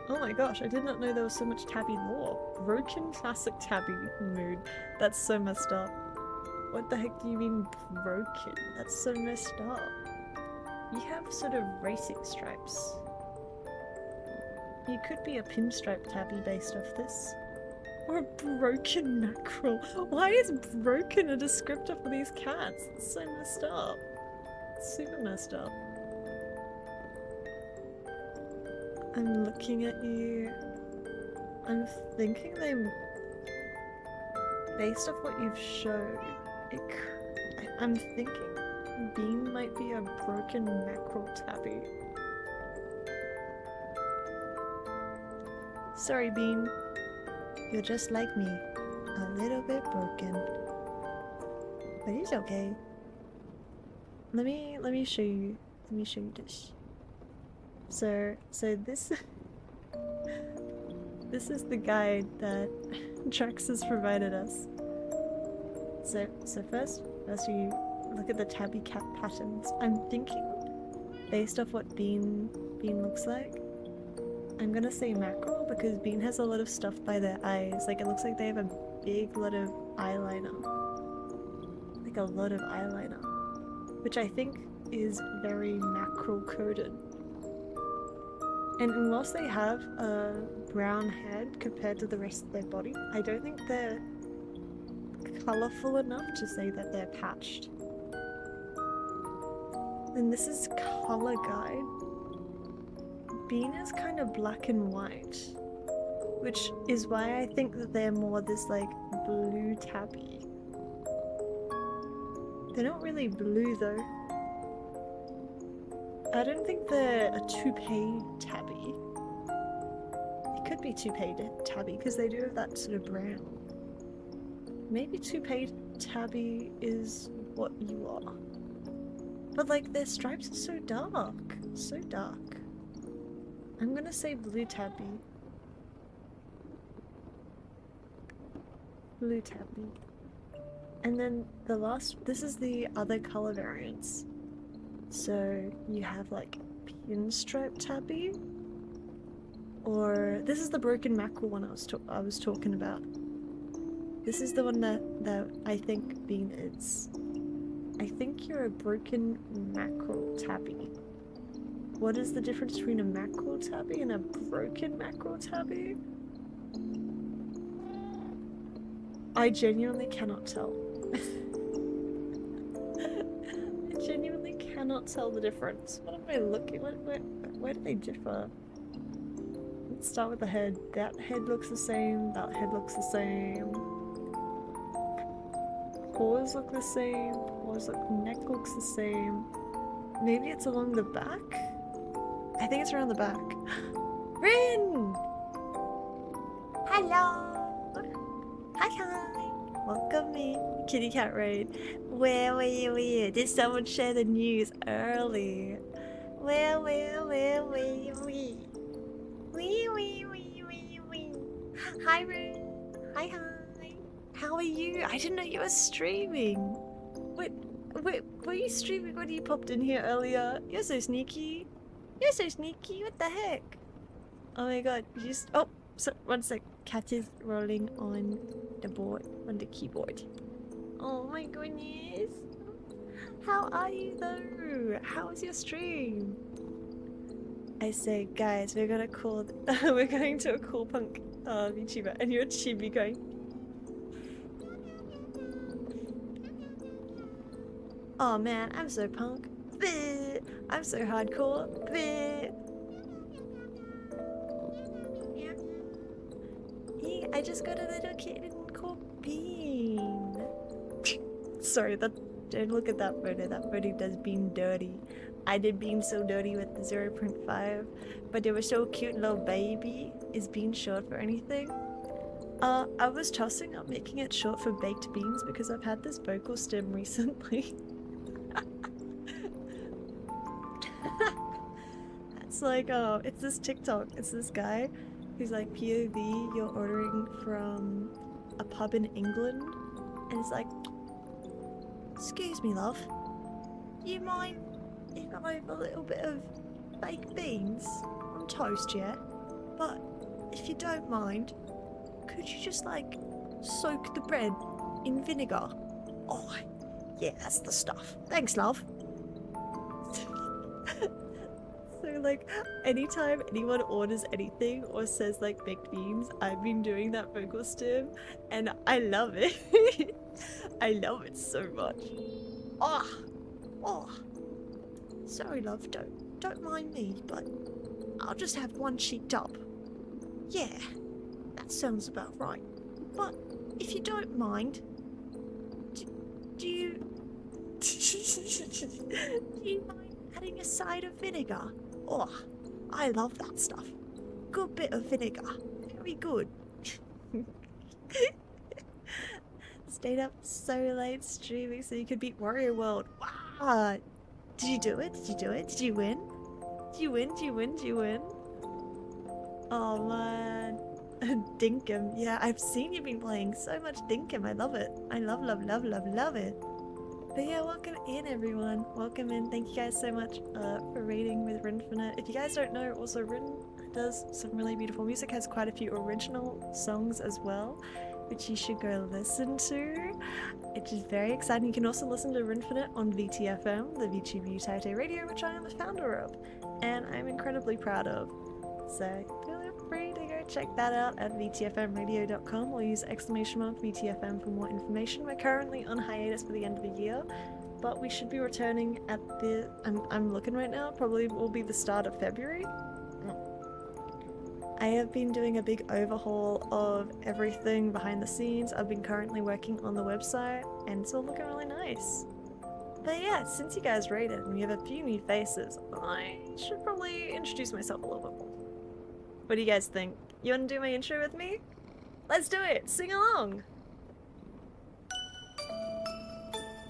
Oh my gosh, I did not know there was so much tabby lore. Broken classic tabby mood. That's so messed up. What the heck do you mean broken? That's so messed up. You have sort of racing stripes. You could be a pinstripe tabby based off this. Or a broken mackerel. Why is broken a descriptor for these cats? It's so messed up. It's super messed up. I'm looking at you. I'm thinking they... Based off what you've showed, I'm thinking Bean might be a broken mackerel tabby. Sorry, Bean. You're just like me. A little bit broken. But it's okay. Let me show you. Let me show you this. So this this is the guide that Drax has provided us. So first you look at the tabby cat patterns. I'm thinking, based off what Bean looks like, I'm gonna say mackerel because Bean has a lot of stuff by their eyes. Like it looks like they have a big lot of eyeliner. like a lot of eyeliner, which I think is very mackerel coated. And whilst they have a brown head compared to the rest of their body, I don't think they're colourful enough to say that they're patched. And this is Colour Guide. Bean is kind of black and white, which is why I think that they're more this like blue tabby. They're not really blue though. I don't think they're a toupee tabby. It could be toupee tabby because they do have that sort of brown. Maybe toupee tabby is what you are. But like their stripes are so dark. So dark. I'm gonna say blue tabby. Blue tabby. And then the last, this is the other color variants. So you have like pinstripe tabby, or this is the broken mackerel one I was talking about. This is the one that I think Bean is. I think you're a broken mackerel tabby. What is the difference between a mackerel tabby and a broken mackerel tabby? I genuinely cannot tell. I genuinely cannot tell the difference. What am I looking at? Where do they differ? Let's start with the head. That head looks the same. That head looks the same. Paws look the same. Neck looks the same. Maybe it's along the back? I think it's around the back. Rin! Hello! Hi! Welcome in, Kitty Cat Raid. Where? Did someone share the news early? Where? Wee. Hi, Rin. Hi. How are you? I didn't know you were streaming. Wait, were you streaming when you popped in here earlier? You're so sneaky. What the heck? Oh my god, you just... Oh, so, one sec. Cat is rolling on the board, on the keyboard. Oh my goodness. How are you though? How was your stream? I say, guys, we're gonna call... we're going to a cool punk VTuber, and you're chibi going... Oh man, I'm so punk. Bleh. I'm so hardcore. Bleh. Yeah, I just got a little kitten called Bean. Sorry, don't look at that photo. That photo does Bean dirty. I did Bean so dirty with the 0.5, but they were so cute, little baby. Is Bean short for anything? I was tossing up making it short for baked beans because I've had this vocal stim recently. It's like, oh, it's this TikTok. It's this guy who's like, POV, you're ordering from a pub in England, and it's like, excuse me, love, you mind if I have a little bit of baked beans on toast, yeah? But if you don't mind, could you just like soak the bread in vinegar? Oh, yeah, that's the stuff. Thanks, love. So like, anytime anyone orders anything or says like baked beans, I've been doing that vocal stim, and I love it. I love it so much. Oh. Sorry, love. Don't mind me, but I'll just have one cheeked up. Yeah, that sounds about right. But if you don't mind, do you mind adding a side of vinegar? Oh, I love that stuff. Good bit of vinegar. Very good. Stayed up so late streaming so you could beat Wario World. Wow. Did you do it? Did you win? Did you win? Oh man. Dinkum. Yeah, I've seen you been playing so much Dinkum. I love it. I love it. But yeah, welcome in everyone. Welcome in. Thank you guys so much for raiding with Rinfinite. If you guys don't know, also Rin does some really beautiful music, has quite a few original songs as well, which you should go listen to. It is very exciting. You can also listen to Rinfinite on VTFM, the Vtuber Youtaite radio, which I am the founder of, and I'm incredibly proud of. So feel free to go check that out at vtfmradio.com or use !VTFM for more information. We're currently on hiatus for the end of the year, but we should be returning at the... I'm looking right now, probably will be the start of February. I have been doing a big overhaul of everything behind the scenes. I've been currently working on the website, and it's all looking really nice. But yeah, since you guys rated and we have a few new faces, I should probably introduce myself a little bit more. What do you guys think? You want to do my intro with me? Let's do it! Sing along!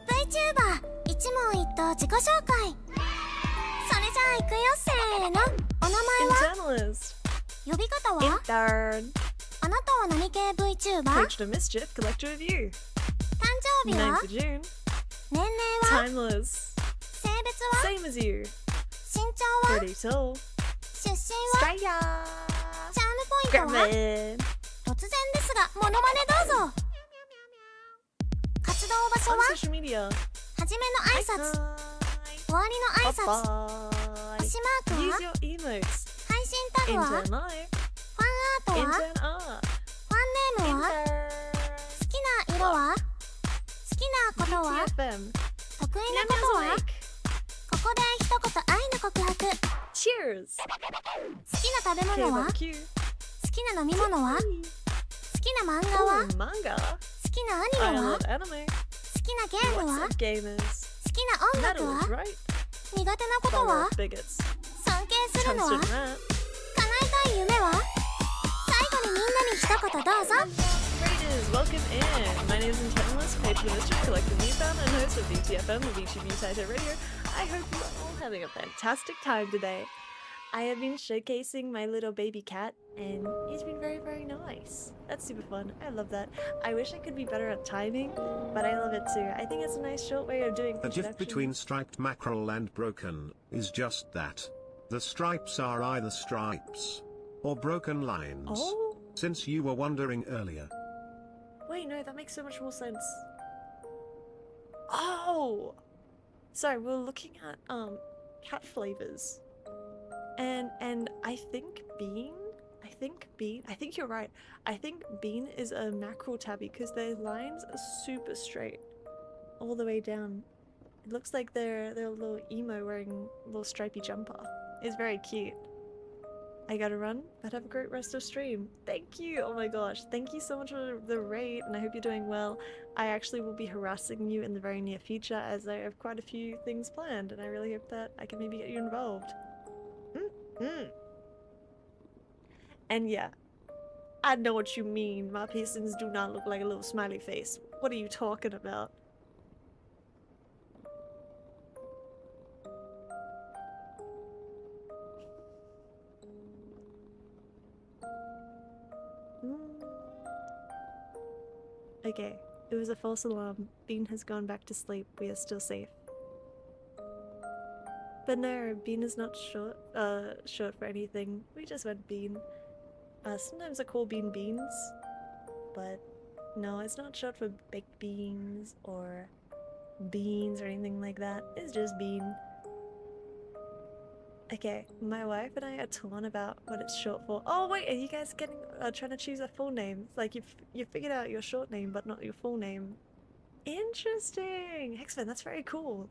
VTuber 一問一答自己紹介それじゃあ行くよせーのお名前は Internalist 呼び方は INTERN あなたは何系 VTuber? Coach to Mischief, Collector of You 誕生日 9th は of June 年齢は Timeless 性別は Same as you 身長は Pretty tall 出身は Straya チャームポイントは Griffin 突然ですがモノマネどうぞ活動場所 On は social media 初めの挨拶終わりの挨拶 Bye 星マーク Use は your emotes 配信タグは Intern Live ファンアートは Intern Art ファンネームは Intern 好きな色は好きなことは VTFM 得意なことは Namazonic ここで一言愛の告白 Cheers 好きな食べ物は KBQ 好きな飲み物は好きな漫画は Ooh, manga 好きなア I ニメは love anime 好きなゲーム What's は up gamers 好きな音楽 Metal は is right 苦手なこと Follow は up bigots 尊敬するのは Tungsten 叶 rat えたい夢は最後にみんなに一言どうぞ Raiders, welcome in! My name is internalist, patron of Mischief, collective newfound, and host of VTFM, the VTuber Youtaite radio. I hope you are all having a fantastic time today. I have been showcasing my little baby cat, and he's been very, very nice. That's super fun. I love that. I wish I could be better at timing, but I love it too. I think it's a nice short way of doing The GIF introductions. between striped mackerel and broken is just that. The stripes are either stripes or broken lines. Oh, Since you were wondering earlier. wait, no, that makes so much more sense. Oh! Sorry, we're looking at, cat flavors. And I think bean, I think you're right. I think bean is a mackerel tabby because their lines are super straight all the way down. It looks like they're a little emo wearing a little stripy jumper. It's very cute. I gotta run, but have a great rest of stream. Thank you! Oh my gosh, thank you so much for the raid, and I hope you're doing well. I actually will be harassing you in the very near future as I have quite a few things planned, and I really hope that I can maybe get you involved. And yeah, I know what you mean. My piercings do not look like a little smiley face. What are you talking about? Okay, it was a false alarm. Bean has gone back to sleep. We are still safe. But no, Bean is not short for anything. We just went Bean. Sometimes I call Bean beans, but no, it's not short for baked beans or beans or anything like that. It's just Bean. Okay, my wife and I are torn about what it's short for. Oh wait, are you guys getting trying to choose a full name? Like you figured out your short name, but not your full name. Interesting, Hexman. That's very cool.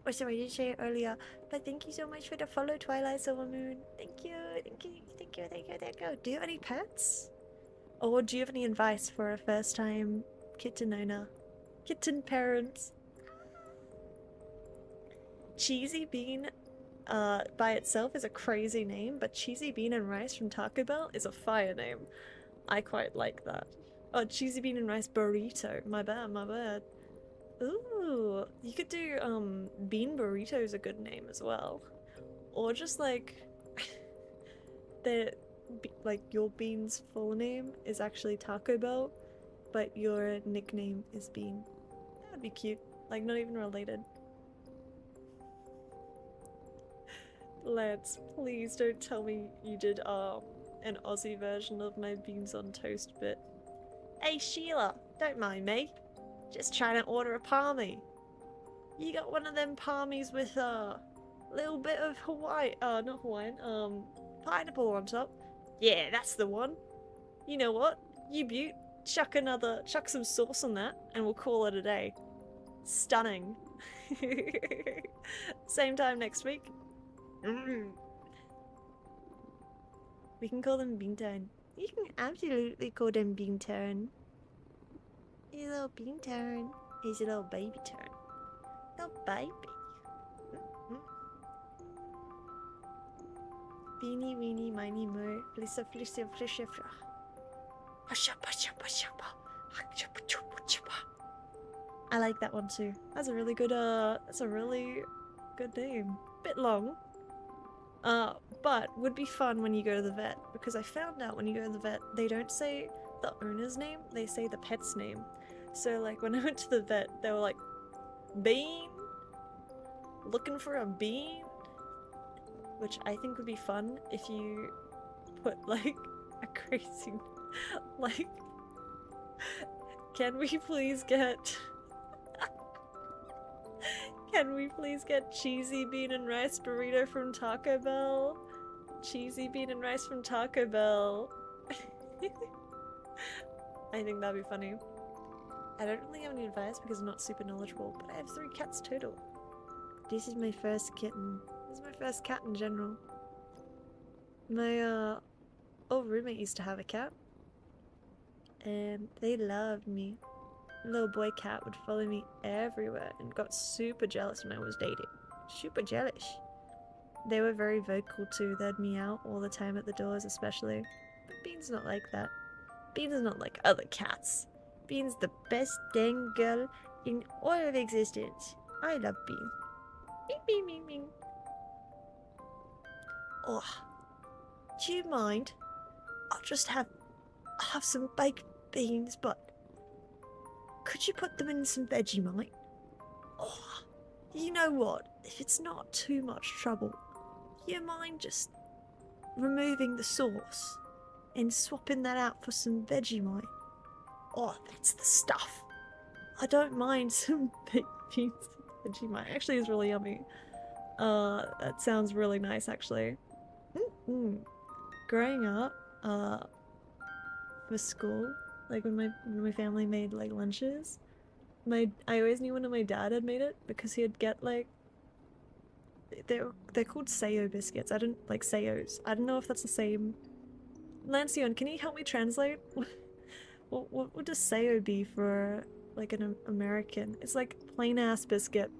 Oh, sorry, I didn't say it earlier, but thank you so much for the follow, Twilight Silver Moon. Thank you, thank you, thank you, thank you, thank you. Do you have any pets? Or do you have any advice for a first-time kitten owner? Kitten parents? Cheesy Bean by itself is a crazy name, but Cheesy Bean and Rice from Taco Bell is a fire name. I quite like that. Oh, Cheesy Bean and Rice Burrito. My bad, my bad. Ooh, you could do, Bean Burrito is a good name as well. Or just like, like your Bean's full name is actually Taco Bell, but your nickname is Bean. That would be cute. Like, not even related. Lance, please don't tell me you did, an Aussie version of my beans on toast bit. Hey Sheila, don't mind me. Just trying to order a palmy. You got one of them palmies with a little bit of not Hawaiian, pineapple on top? Yeah, that's the one. You know what? You beaut, chuck some sauce on that, and we'll call it a day. Stunning. Same time next week. We can call them Beanturn. You can absolutely call them Beanturn. He's a little Beanturn. He's a little baby turn. Little baby. Beanie, weenie, miny, mo. Flissa, flissa, flissa, flissa. I like that one too. That's a really good name. Bit long. But would be fun when you go to the vet, because I found out when you go to the vet, they don't say the owner's name, they say the pet's name. So like when I went to the vet, they were like, Bean? Looking for a bean? Which I think would be fun if you put like a crazy, like, can we please get cheesy bean and rice burrito from Taco Bell? Cheesy bean and rice from Taco Bell. I think that'd be funny. I don't really have any advice because I'm not super knowledgeable, but I have 3 cats total. This is my first kitten. This is my first cat in general. My old roommate used to have a cat, and they loved me. Little boy cat would follow me everywhere and got super jealous when I was dating. Super jealous. They were very vocal too. They'd meow all the time at the doors especially. But Bean's not like that. Bean is not like other cats. Bean's the best dang girl in all of existence. I love Bean. Bean, bean, bean, bean. Oh, do you mind? I'll just have some baked beans, but could you put them in some Vegemite? Oh, you know what? If it's not too much trouble, you mind just removing the sauce and swapping that out for some Vegemite? Oh, that's the stuff. I don't mind some baked beans and Vegemite. Actually, it's really yummy. That sounds really nice, actually. Growing up, for school, like when my family made like lunches, I always knew when my dad had made it because he'd get like they're called Sayo biscuits. I didn't like Sayos. I don't know if that's the same. Lancion, can you help me translate? What would a Sayo be for like an American? It's like plain ass biscuit.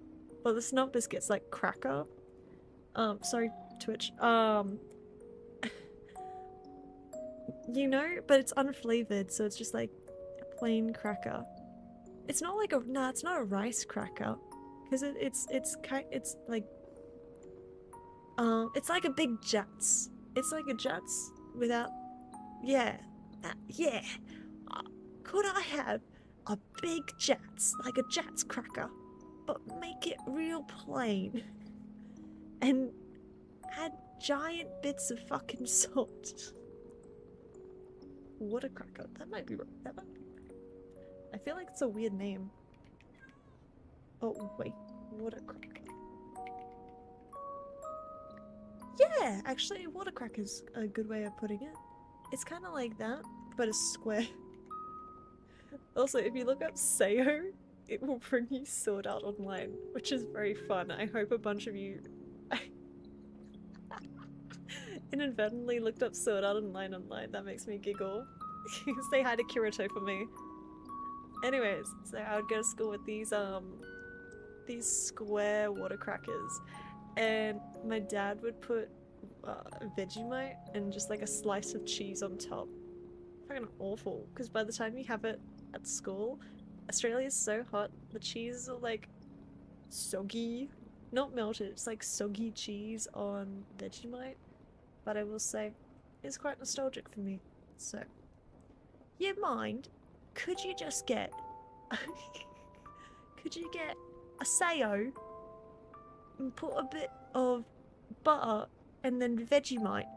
Well, it's not biscuit, it's like cracker. Sorry, Twitch. You know, but it's unflavored, so it's just like a plain cracker. It's not like it's not a rice cracker, because it's like a big Jats. It's like a Jats without, yeah. Could I have a big Jats, like a Jats cracker, but make it real plain, and add giant bits of fucking salt? What a cracker. That might be right. I feel like it's a weird name. Oh, wait. What a cracker. Yeah, actually, what a cracker's a good way of putting it. It's kind of like that, but a square. Also, if you look up Sayo, it will bring you Sword Art Online, which is very fun. I hope a bunch of you inadvertently looked up Sword Art Online. That makes me giggle. Say hi to Kirito for me. Anyways, so I would go to school with these square water crackers, and my dad would put Vegemite and just like a slice of cheese on top. Fucking awful, because by the time you have it at school, Australia is so hot, the cheese are like soggy. Not melted, it's like soggy cheese on Vegemite. But I will say, it's quite nostalgic for me. So, you mind? Could you just get... could you get a Sayo and put a bit of butter and then Vegemite,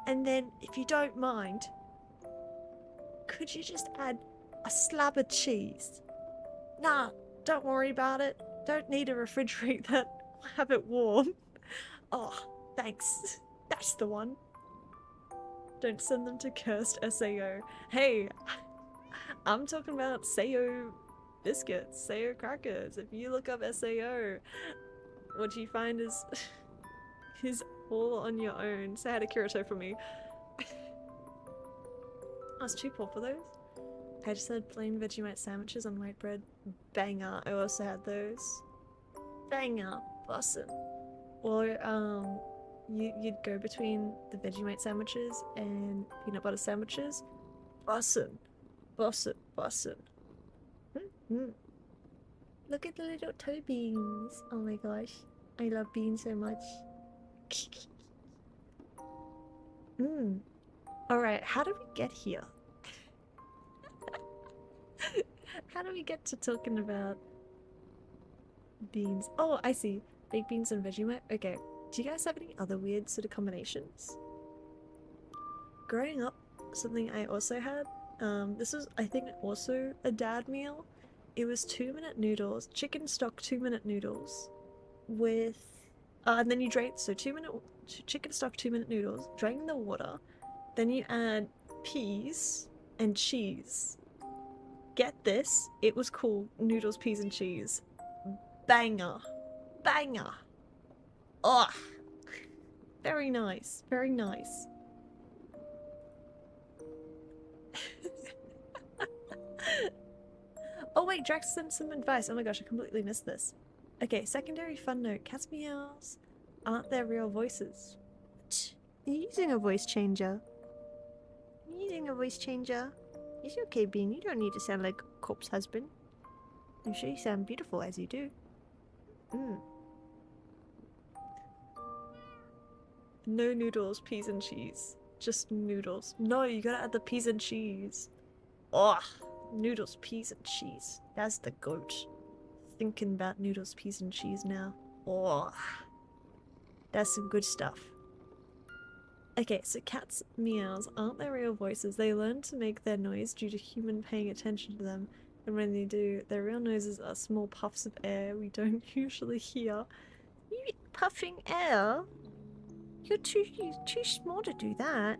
and then, if you don't mind, could you just add A slab of cheese. Nah, don't worry about it. Don't need to refrigerate that. Have it warm. Oh, thanks. That's the one. Don't send them to cursed SAO. Hey, I'm talking about SAO biscuits, SAO crackers. If you look up SAO, what you find is all on your own. Say hi to Kirito for me. I was too poor for those. I just had plain Vegemite sandwiches on white bread. Banger. I also had those. Banger. Bussin'. Or, you'd go between the Vegemite sandwiches and peanut butter sandwiches. Bussin'. Bussin'. Bussin'. Look at the little toe beans. Oh my gosh. I love beans so much. Alright, how did we get here? How do we get to talking about beans? Oh, I see. Baked beans and Vegemite? Okay. Do you guys have any other weird sort of combinations? Growing up, something I also had, this was, I think, also a dad meal. It was 2-minute noodles, chicken stock 2-minute noodles with, and then you drain, so chicken stock 2-minute noodles, drain the water, then you add peas and cheese. Get this, it was called noodles, peas and cheese. Banger. Banger. Ugh. Very nice. Very nice. Oh wait, Drax sent some advice. Oh my gosh, I completely missed this. Okay, secondary fun note. Cats' meows aren't their real voices. You're using a voice changer. You're using a voice changer. It's okay, Bean. You don't need to sound like a corpse husband. I'm sure you sound beautiful as you do. No noodles, peas and cheese. Just noodles. No, you gotta add the peas and cheese. Ugh. Noodles, peas and cheese. That's the goat. Thinking about noodles, peas and cheese now. Ugh. That's some good stuff. Okay, so cats' meows aren't their real voices. They learn to make their noise due to human paying attention to them. And when they do, their real noises are small puffs of air we don't usually hear. You puffing air? You're too small to do that.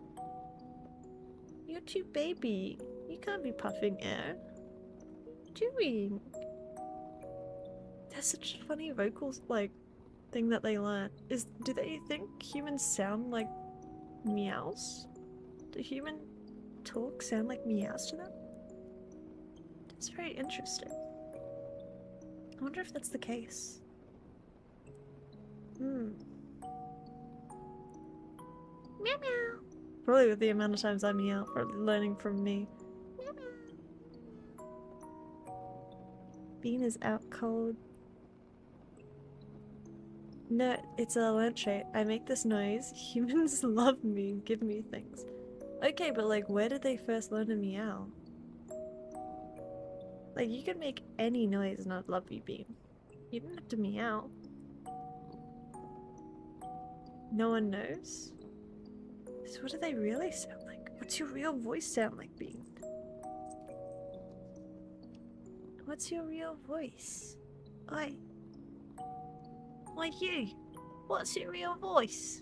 You're too baby. You can't be puffing air. What are you doing? That's such a funny vocals, like, thing that they learn. Do they think humans sound like meows? Do human talk sound like meows to them? That's very interesting. I wonder if that's the case. Meow meow. Probably with the amount of times I meow, probably learning from me. Meow meow. Bean is out cold. No, it's a lunch trait. I make this noise. Humans love me and give me things. Okay, but like, where did they first learn to meow? Like, you can make any noise and I'd love you, Bean. You don't have to meow. No one knows? So what do they really sound like? What's your real voice sound like, Bean? What's your real voice? Oi. Oi, you! What's your real voice?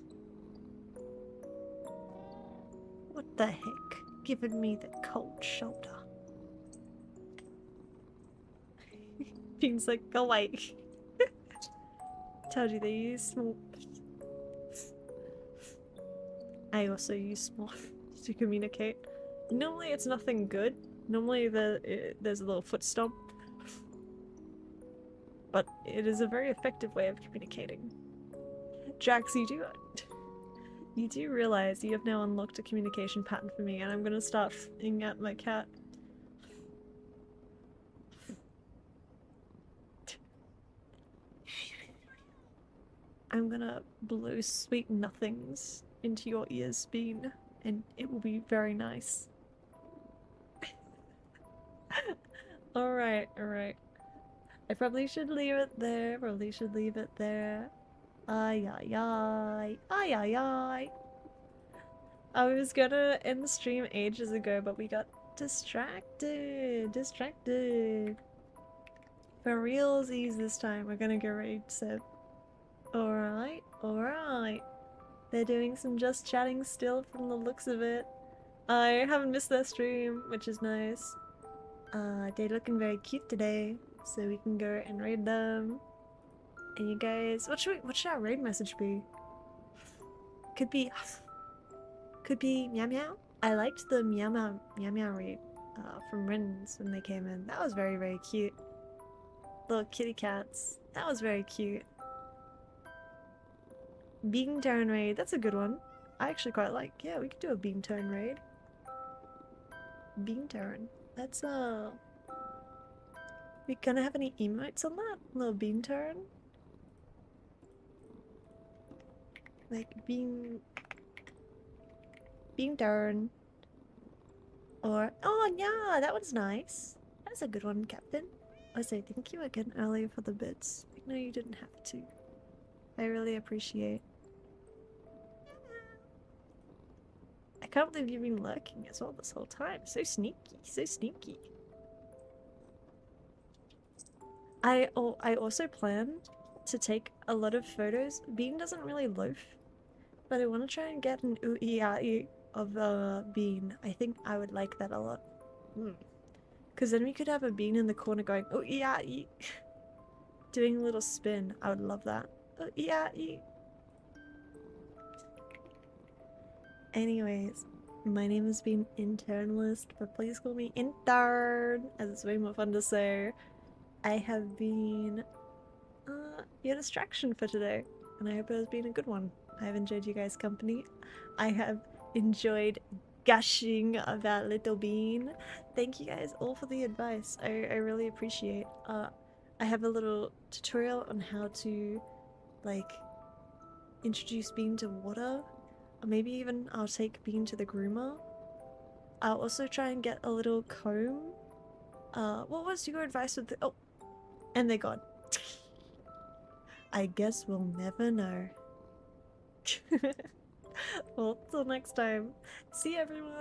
What the heck? Giving me the cold shoulder. Bean's like, go away. Told you they use small... I also use small to communicate. Normally it's nothing good. Normally there's a little foot stomp. But it is a very effective way of communicating. Jax, you do realize you have now unlocked a communication pattern for me, and I'm gonna start f***ing at my cat. I'm gonna blow sweet nothings into your ears, Bean, and it will be very nice. Alright, alright. I probably should leave it there, Ay ay ay, ay ay ay. I was gonna end the stream ages ago, but we got Distracted. Distracted. For realsies this time, we're gonna go raid Seb. Alright, alright. They're doing some just chatting still from the looks of it. I haven't missed their stream, which is nice. They're looking very cute today, so we can go and raid them. And you guys, what should our raid message be? Could be meow meow. I liked the meow meow raid from Rins when they came in. That was very, very cute. Little kitty cats. That was very cute. Bean turn raid. That's a good one. I actually quite like. Yeah, we could do a bean turn raid. Bean turn. That's we gonna have any emotes on that? Little bean turn? Like bean turn. Or oh yeah, that one's nice. That's a good one, Captain. I say thank you again earlier for the bits. No, you didn't have to. I really appreciate. I can't believe you've been lurking as well this whole time. So sneaky, so sneaky. I also plan to take a lot of photos. Bean doesn't really loaf, but I want to try and get an ooey of Bean. I think I would like that a lot. Because then we could have a Bean in the corner going ooey doing a little spin. I would love that. Ooey. Anyways, my name has been Internalist, but please call me Intern, as it's way more fun to say. I have been your distraction for today, and I hope it has been a good one. I have enjoyed you guys' company. I have enjoyed gushing about Little Bean. Thank you guys all for the advice. I really appreciate. I have a little tutorial on how to, like, introduce Bean to water. Or maybe even I'll take Bean to the groomer. I'll also try and get a little comb. What was your advice with the— oh, and they're gone. I guess we'll never know. Well, till next time. See you, everyone!